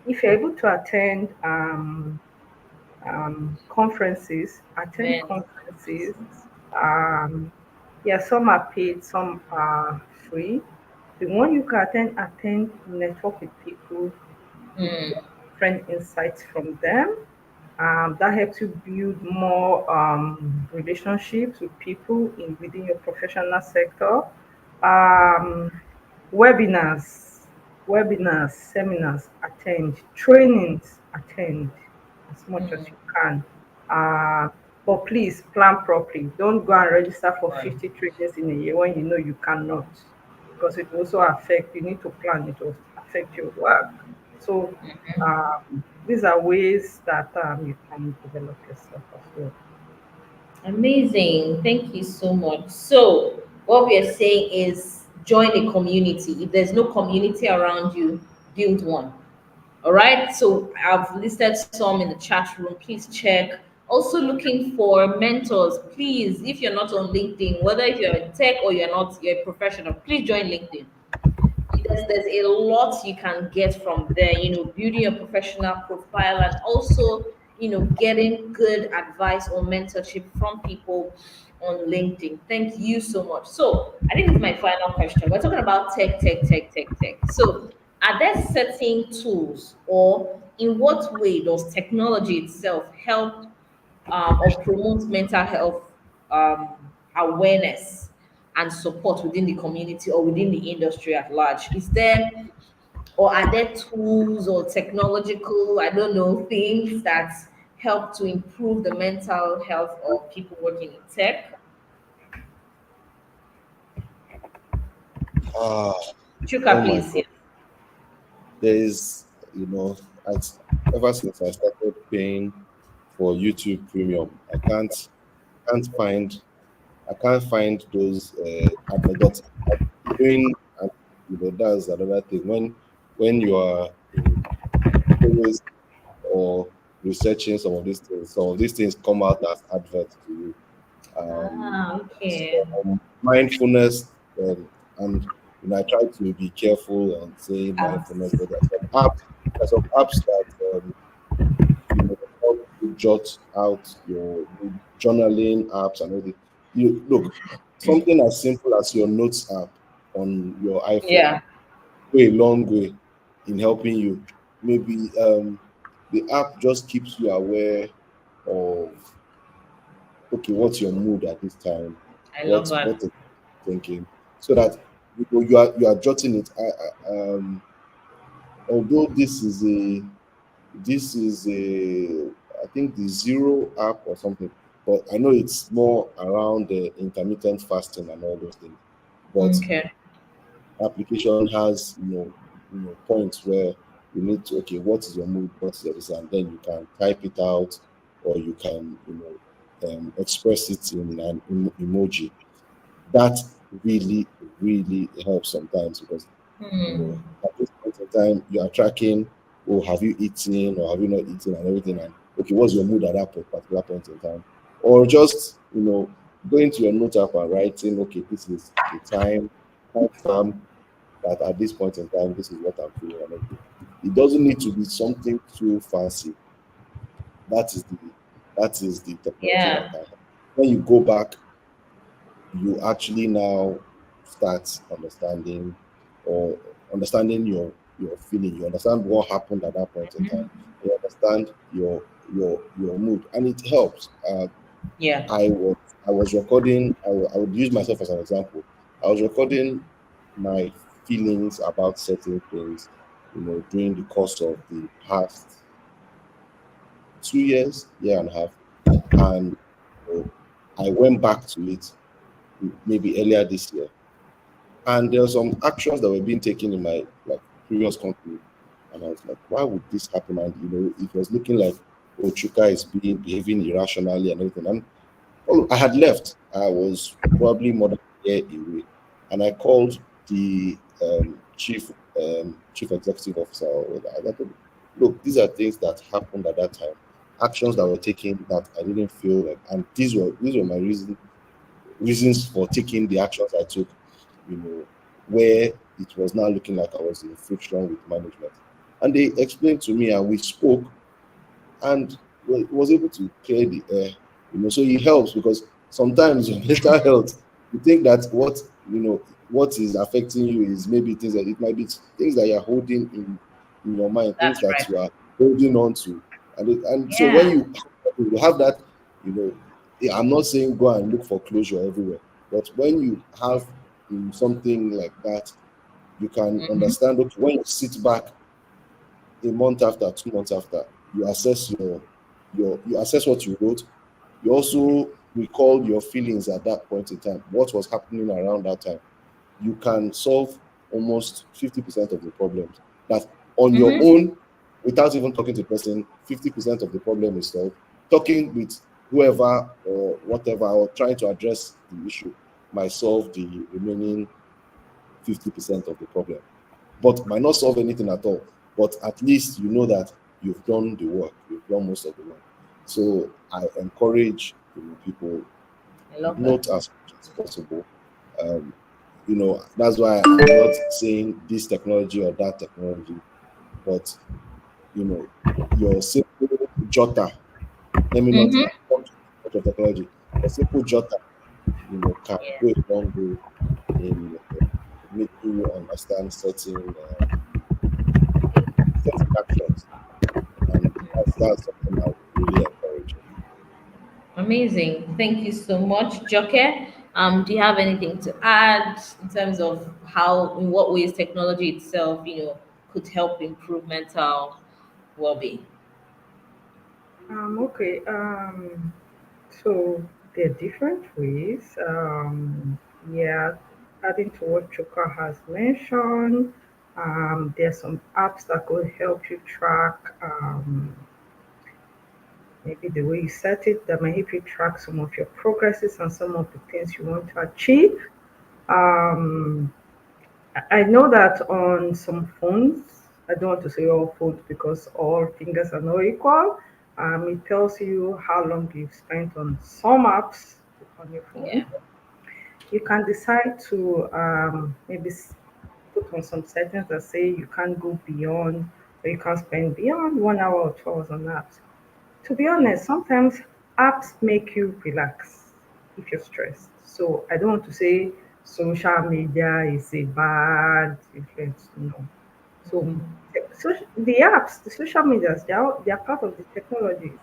B: If you're able to attend conferences, attend
A: Men.
B: conferences. Um, yeah, some are paid, some are free. The one you can attend, network with people,
A: Mm.
B: get different insights from them. That helps you build more relationships with people in within your professional sector. Um, webinars, seminars, attend, trainings, attend as much as you can. Uh, but please plan properly. Don't go and register for
A: Right.
B: 50 trainings in a year when you know you cannot, because it will also affect. You need to plan. It will affect your work. So these are ways that you can develop yourself as well.
A: Amazing. Thank you so much. So, what we are saying is join a community. If there's no community around you, build one. All right. So, I've listed some in the chat room. Please check. Also, looking for mentors. Please, if you're not on LinkedIn, whether if you're in tech or you're not, you're a professional, please join LinkedIn. There's a lot you can get from there, building your professional profile and also, getting good advice or mentorship from people on LinkedIn. Thank you so much. So I think it's my final question. We're talking about tech. So are there certain tools or in what way does technology itself help or promote mental health awareness and support within the community or within the industry at large? Is there or are there tools or technological, I don't know, things that help to improve the mental health of people working in tech?
C: Ah,
A: Chuka,
C: oh my
A: please.
C: God.
A: Yes.
C: There is, you know, as ever since I started paying for YouTube Premium, can't find, I can't find those anecdotes. Doing, that's another thing. When you are in series or researching some of these things come out as adverts to you.
A: Ah, okay.
C: Mindfulness, and I try to be careful on saying mindfulness, but there's some apps that help you jot out your journaling apps and everything. You look, something as simple as your notes app on your iPhone
A: Yeah.
C: go a long way in helping you. Maybe the app just keeps you aware of, okay, what's your mood at this time,
A: I love
C: what
A: that.
C: is thinking, so that you are jotting it. Although this is a I think the zero app or something, but I know it's more around the intermittent fasting and all those things. But
A: Okay.
C: application has points where you need to, okay, what is your mood, what is your this, and then you can type it out, or you can express it in an emoji. That really really helps sometimes, because at this point in time you are tracking, oh, have you eaten or have you not eaten and everything, and okay, what's your mood at that particular point in time, or just going to your note app and writing, okay, this is the time stamp, that at this point in time, this is what I'm feeling and everything. It doesn't need to be something too fancy. That is the technology that
A: Yeah.
C: can help. When you go back, you actually now start understanding, or understanding your feeling. You understand what happened at that point in time. You understand your mood, and it helps.
A: Yeah.
C: I was recording. I would use myself as an example. I was recording my feelings about certain things, during the course of the past 2 years, year and a half, and I went back to it maybe earlier this year, and there were some actions that were being taken in my previous company, and I was like, why would this happen? And it was looking like, oh, Chuka is behaving irrationally and everything. And I had left. I was probably more than a year away, and I called the chief executive officer. I told him, look, these are things that happened at that time, actions that were taken that I didn't feel like, and these were my reasons for taking the actions I took. Where it was now looking like I was in friction with management, and they explained to me, and we spoke, and was able to clear the air. So it helps, because sometimes your mental health, you think that what is affecting you is maybe things that, it might be things that you're holding in your mind, things
A: That's
C: that
A: right.
C: you are holding on to, and so when
A: Yeah.
C: you have that, you know I'm not saying go and look for closure everywhere, but when you have something like that, you can understand, okay, when you sit back a month after, 2 months after, you assess you assess what you wrote. You also recall your feelings at that point in time, what was happening around that time. You can solve almost 50% of the problems. That on your own, without even talking to the person, 50% of the problem is solved. Talking with whoever or whatever, or trying to address the issue, might solve the remaining 50% of the problem, but might not solve anything at all. But at least you know that you've done the work, you've done most of the work. So I encourage people,
A: I love that.
C: note as much as possible. Um, that's why I'm not saying this technology or that technology, but your simple jotter. Let me not talk too much of technology. A simple jotter, can
A: Yeah.
C: go a long way in making you understand certain actions, and that's something I would really encourage.
A: Amazing. Thank you so much, Joke. Do you have anything to add in terms of how, in what ways technology itself, could help improve mental well-being?
B: Okay. So there are different ways. Yeah, adding to what Chuka has mentioned, there's some apps that could help you track maybe the way you set it, that might help you track some of your progresses and some of the things you want to achieve. Um, I know that on some phones, I don't want to say all phones because all fingers are not equal. It tells you how long you've spent on some apps on your
A: Yeah.
B: phone. You can decide to maybe put on some settings that say you can't go beyond, or you can't spend beyond 1 hour or 2 hours on apps. To be honest, sometimes apps make you relax if you're stressed. So I don't want to say social media is a bad influence. No. So, so the apps, the social medias, they are part of the technologies.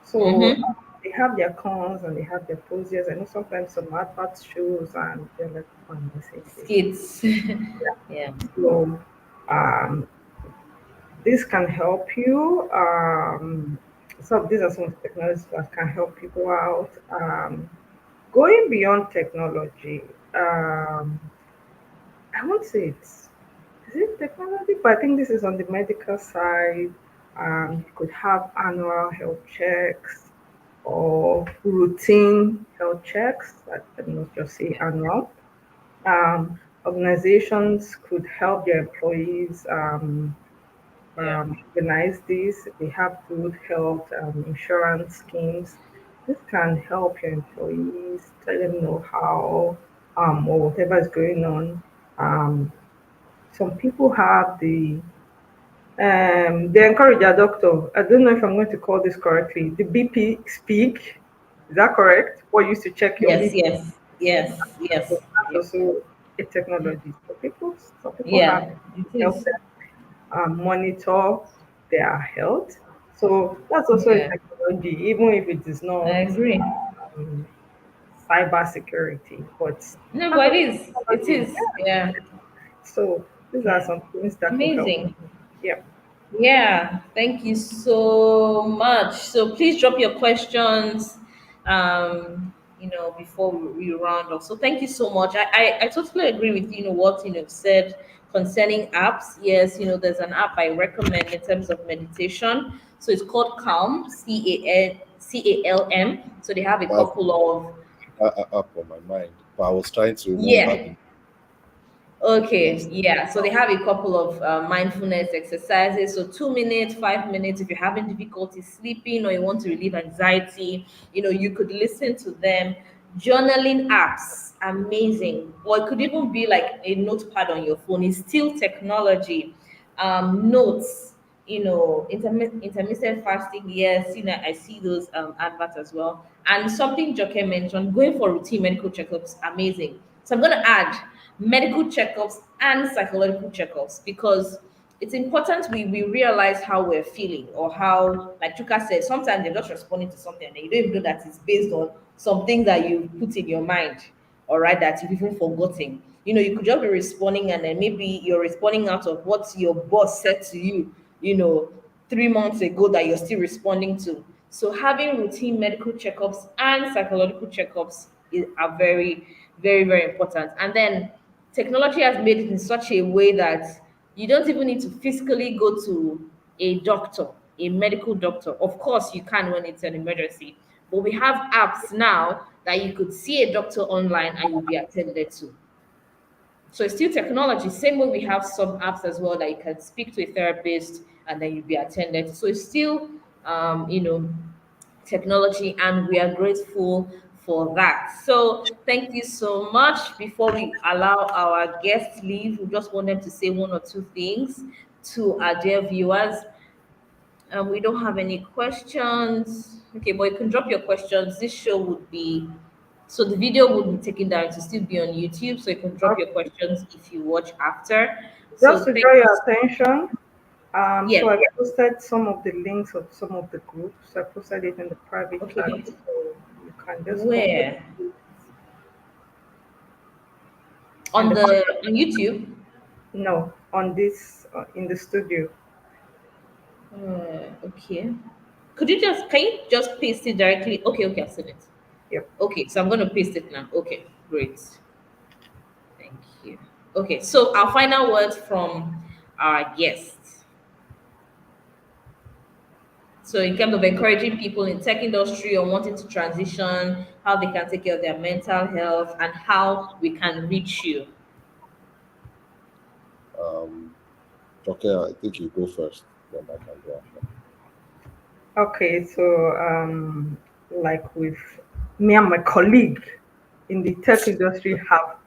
B: So
A: Mm-hmm.
B: they have their cons and they have their pros. Yes, I know sometimes some adverts shows and they're like, oh, I'm missing this.
A: Skits.
B: Yeah.
A: Yeah.
B: So um, this can help you. So these are some of the technologies that can help people out. Going beyond technology, I won't say is it technology, but I think this is on the medical side. You could have annual health checks or routine health checks. Let me not just say annual. Organizations could help their employees
A: Yeah.
B: organize this. They have good health insurance schemes. This can help your employees, tell them know how or whatever is going on. Um, some people have they encourage their doctor. I don't know if I'm going to call this correctly. The BP speak. Is that correct? What used to check your
A: Yes,
B: BP.
A: yes, yes,
B: So
A: yes.
B: that's
A: Yep.
B: also a technology. Some people have
A: Yeah, it
B: help
A: is.
B: them monitor their health. So that's also a
A: Yeah,
B: technology, even if it is
A: I
B: not
A: agree.
B: um, cyber security, but
A: No,
B: that's
A: but
B: also
A: it is. It
B: technology.
A: is. Yeah.
B: So these are
A: Yeah.
B: some things that could help.
A: Amazing.
B: Yeah.
A: Yeah, thank you so much. So please drop your questions, before we round off. So thank you so much. I totally agree with what said concerning apps. Yes, there's an app I recommend in terms of meditation. So it's called Calm, CALM. So they have a
C: I have
A: couple of
C: that app on my mind, but I was trying to remember
A: yeah.
C: the
A: Okay,
C: yes.
A: yeah. So they have a couple of mindfulness exercises. So 2 minutes, 5 minutes. If you're having difficulty sleeping or you want to relieve anxiety, you could listen to them. Journaling apps, amazing. Or it could even be like a notepad on your phone. It's still technology. Notes, intermittent fasting. Yes, I see those adverts as well. And something Joke mentioned, going for routine medical checkups, amazing. So I'm going to add medical checkups and psychological checkups because it's important we realize how we're feeling or how, like Chuka said, sometimes you're just responding to something and you don't even know that it's based on something that you put in your mind, all right, that you've even forgotten. You could just be responding and then maybe you're responding out of what your boss said to you, you know, 3 months ago that you're still responding to. So having routine medical checkups and psychological checkups are very, very, very important. And then technology has made it in such a way that you don't even need to physically go to a doctor, a medical doctor. Of course, you can when it's an emergency, but we have apps now that you could see a doctor online and you'll be attended to. So it's still technology, same way we have some apps as well that you can speak to a therapist and then you'll be attended. So it's still, technology, and we are grateful for that. So thank you so much. Before we allow our guests leave, we just want them to say one or two things to our dear viewers. We don't have any questions. Okay, but you can drop your questions. This show would be so the video would be taken down to still be on YouTube, so you can drop your
B: Okay.
A: questions if you watch after.
B: Just
A: So
B: to
A: thank
B: draw
A: you.
B: your attention,
A: Yeah.
B: so I posted some of the links of some of the groups. I posted it in the private chat,
A: Okay.
B: so you can just come
A: Where?
B: in
A: On
B: the
A: the on YouTube?
B: no on this in the studio.
A: Okay. Can you just paste it directly? Okay, okay, I've seen it.
B: Yep.
A: Okay, so I'm gonna paste it now. Okay, great. Thank you. Okay, so our final words from our guests. So in terms of encouraging people in tech industry or wanting to transition, how they can take care of their mental health and how we can reach you.
C: Um, okay, I think you go first, then I can go after.
B: Okay, so like with me and my colleague in the tech industry have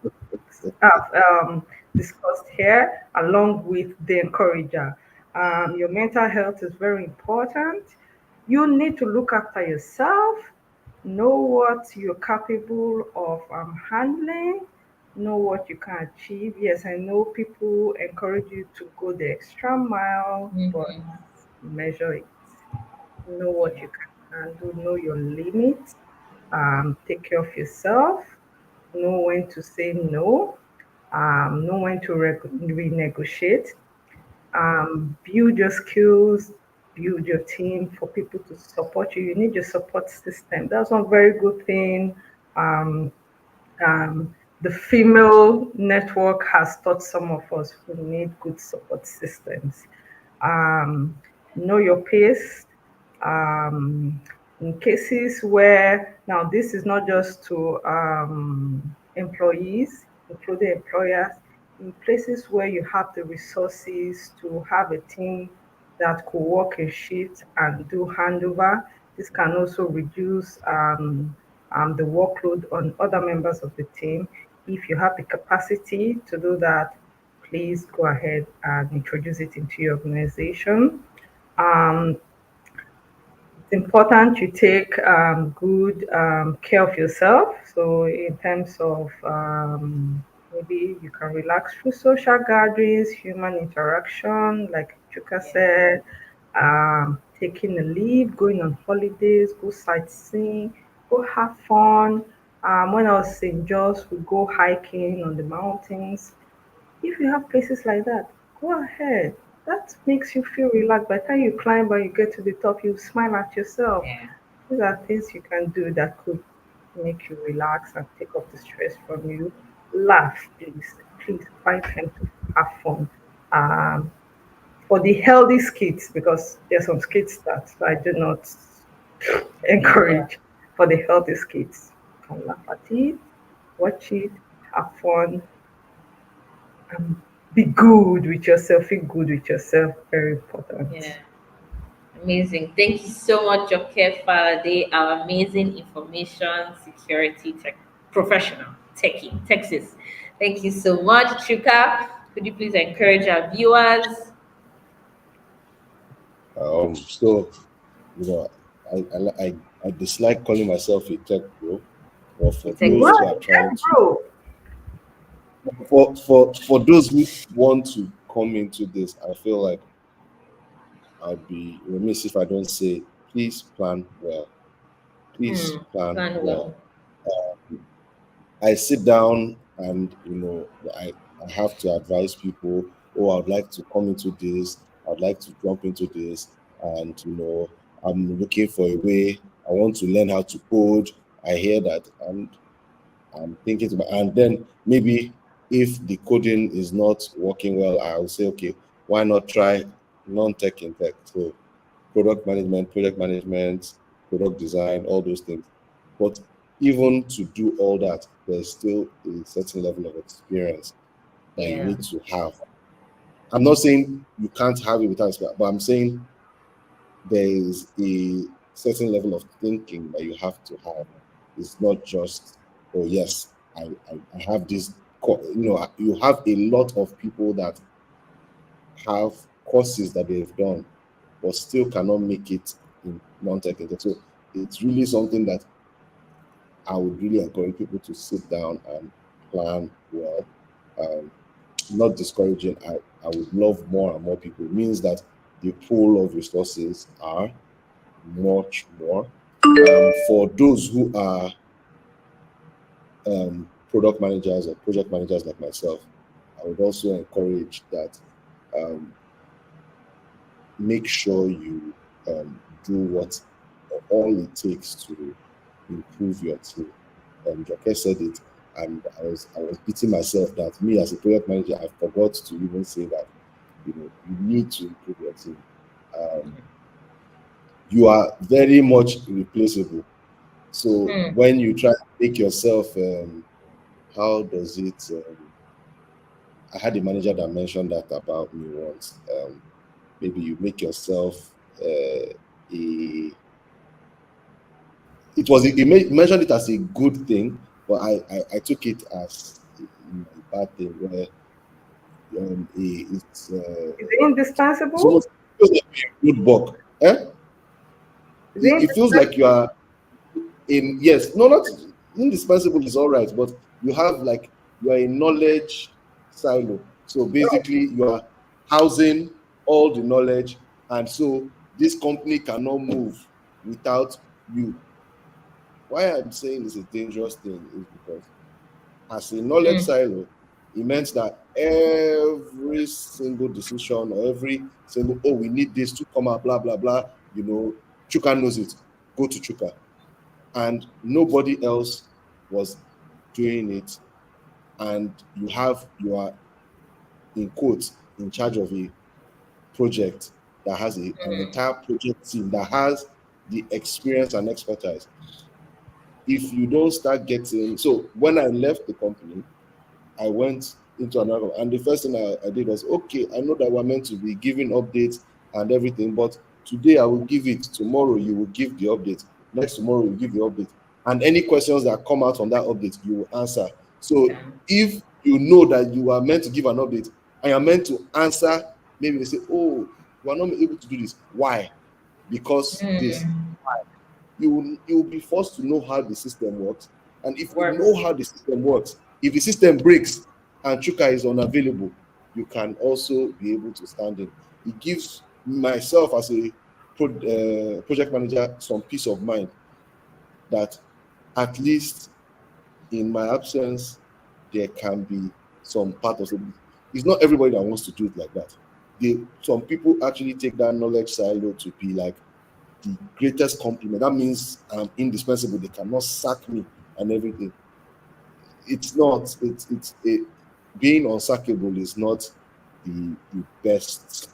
B: discussed here, along with the encourager. Your mental health is very important. You need to look after yourself. know what you're capable of handling, know what you can achieve. Yes, I know people encourage you to go the extra mile, but
A: Mm-hmm.
B: measure it. Know what
A: Yeah.
B: you can handle, know your limits, take care of yourself, know when to say no, know when to renegotiate, build your skills, build your team for people to support you. You need your support system. That's one very good thing. Um, the female network has taught some of us who need good support systems. Um, know your pace. Um, in cases where, now this is not just to employees, including employers, in places where you have the resources to have a team that could work in shifts and do handover. This can also reduce the workload on other members of the team. If you have the capacity to do that, please go ahead and introduce it into your organization. Um, it's important you take good care of yourself. So, in terms of maybe you can relax through social gatherings, human interaction, like Chuka
A: Yeah.
B: said, taking a leave, going on holidays, go sightseeing, go have fun. When I was in Jos, we go hiking on the mountains. If you have places like that, go ahead. That makes you feel relaxed. By the time you climb and you get to the top, you smile at yourself.
A: Yeah.
B: These are things you can do that could make you relax and take off the stress from you. Laugh, please. Please find time to have fun. Um, for the healthy skits, because there's some skits that I do not
A: Yeah.
B: encourage. For the healthy skits, you can laugh at it, watch it, have fun, and be good with yourself, feel good with yourself. Very
A: Yeah.
B: important.
A: Amazing. Thank you so much, Joke Faraday, our amazing information security tech professional, techie, Texas. Thank you so much, Chuka. Could you please encourage our viewers?
C: So you know, I dislike calling myself a tech bro, but
A: A
C: for
A: tech
C: those
B: What?
A: bro.
C: who are trying to,
B: Bro,
C: for those who want to come into this, I feel like I'll be remiss if I don't say, please plan well. Please
A: Hmm.
C: plan
A: Plan
C: well.
A: well.
C: I sit down and I have to advise people, oh, I'd like to come into this, I'd like to jump into this, and I'm looking for a way. I want to learn how to code. I hear that, and I'm thinking to my, and then maybe if the coding is not working well, I'll say, okay, why not try non-tech in tech? So product management, project management, product design, all those things. But even to do all that, there's still a certain level of experience that you
A: Yeah.
C: need to have. I'm not saying you can't have it without experience, but I'm saying there is a certain level of thinking that you have to have. It's not just, oh yes, I have this. You have a lot of people that have courses that they've done, but still cannot make it in non-technical. So it's really something that I would really encourage people to sit down and plan well. Um, Not discouraging. I would love more and more people. It means that the pool of resources are much more. For those who are product managers or project managers like myself, I would also encourage that um, make sure you do what all it takes to improve your team. Joke said it, and I was beating myself that me as a project manager, I forgot to even say that you need to improve your team. Um, you are very much replaceable. So
A: Hmm.
C: when you try to make yourself, how does it? I had a manager that mentioned that about me once. Maybe you make yourself a it was he mentioned it as a good thing, but I took it as a bad thing where it's
B: is it
C: it's
B: indispensable?
C: almost it feels like a good buck. Eh?
B: Is it
C: It feels like you
B: indispensable?
C: are. in yes, no, not indispensable is all right, but you have like you are a knowledge silo. So
B: Right.
C: basically, you are housing all the knowledge, and so this company cannot move without you. Why I'm saying it's a dangerous thing is because as a knowledge silo, it meant that every single decision or every single, oh, we need this to come out, blah, blah, blah, you know, Chuka knows it. Go to Chuka. And nobody else was doing it. And you are in quotes in charge of a project that has an entire project team that has the experience and expertise. If you don't start getting, so when I left the company, I went into another, and the first thing I did was, okay, I know that we're meant to be giving updates and everything, but today I will give it, tomorrow you will give the update, next tomorrow you give the update, and any questions that come out from that update, you will answer. So if you know that you are meant to give an update and you're meant to answer, maybe they say, oh, you are not able to do this. Why? Because this you will be forced to know how the system works. And if you
A: Works.
C: know how the system works, if the system breaks and Chuka is unavailable, you can also be able to stand in. It gives myself as a project manager some peace of mind that at least in my absence, there can be some part of it. It's not everybody that wants to do it like that. Some people actually take that knowledge silo to be like the greatest compliment. That means I'm indispensable. They cannot sack me and everything. It's not. Being unsackable is not the best.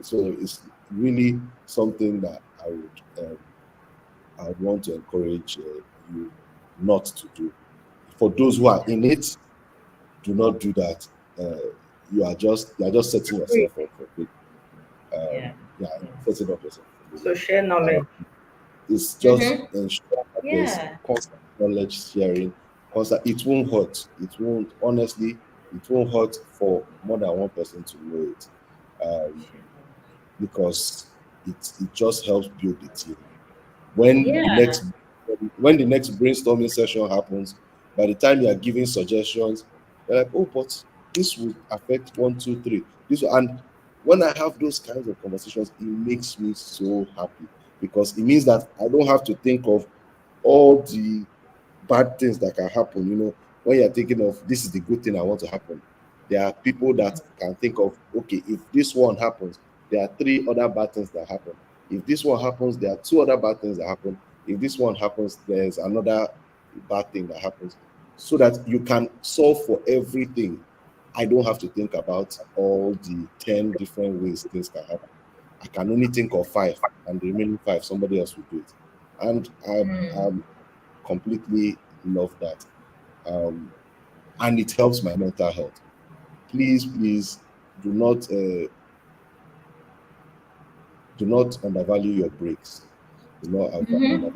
C: So it's really something that I would want to encourage you not to do. For those who are in it, do not do that. You are just setting
B: Agree.
C: yourself up for failure.
A: Yeah.
C: Yeah,
A: Yes.
C: setting up yourself for
B: So
C: failure.
B: share
C: Uh,
B: knowledge.
C: It's just
A: Mm-hmm.
C: ensure that there's
A: Yeah.
C: constant knowledge sharing. Constant, it won't hurt. It won't, honestly, it won't hurt for more than one person to know it, um, because it just helps build the team. When the
A: Yeah.
C: next when the next brainstorming session happens, by the time you are giving suggestions, they're like, oh, but this would affect one, two, three. And when I have those kinds of conversations, it makes me so happy because it means that I don't have to think of all the bad things that can happen. When you're thinking of this is the good thing I want to happen, there are people that can think of, okay, if this one happens, there are three other bad things that happen. If this one happens, there are two other bad things that happen. If this one happens, there's another bad thing that happens. So that you can solve for everything. I don't have to think about all the 10 different ways things can happen. I can only think of five, and the remaining five, somebody else will do it. And I'm completely love that. Um, and it helps my mental health. Please, please do not uh, do not undervalue your breaks. Do not undervalue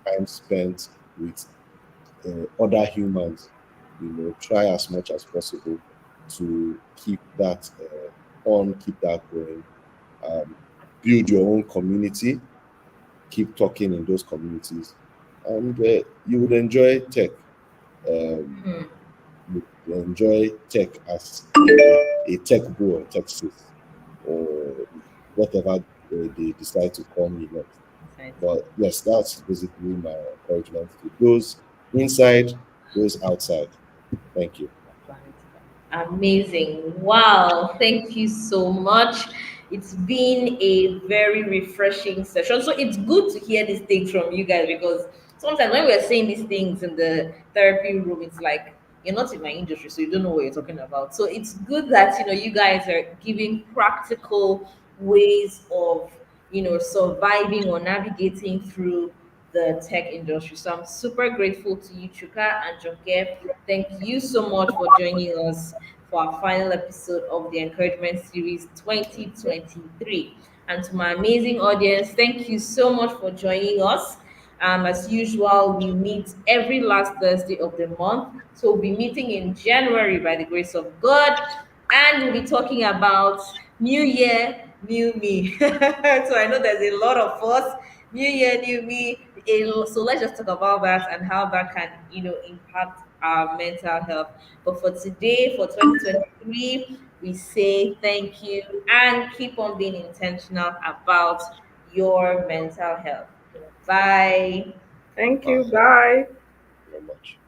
C: time spent with other humans. Try as much as possible to keep that on, keep that going. Um, Build your own community. Keep talking in those communities, and you would enjoy tech. Um, you enjoy tech as a tech bro or tech sis or whatever they decide to call me next. But yes, that's basically my encouragement to those inside, those outside. Thank you.
A: Amazing. Wow. Thank you so much. It's been a very refreshing session. So it's good to hear these things from you guys because sometimes when we're saying these things in the therapy room, it's like you're not in my industry, so you don't know what you're talking about. So it's good that you guys are giving practical ways of surviving or navigating through the tech industry. So I'm super grateful to you, Chuka and Joke. Thank you so much for joining us for our final episode of the Encouragement Series 2023. And to my amazing audience, thank you so much for joining us. As usual, we meet every last Thursday of the month. So we'll be meeting in January by the grace of God. And we'll be talking about New Year, New Me. So I know there's a lot of us New year, new me. So let's just talk about that and how that can, impact our mental health. But for today, for 2023, we say thank you and keep on being intentional about your mental health. Bye.
B: Thank
C: Bye.
B: you. Bye.
C: Very much.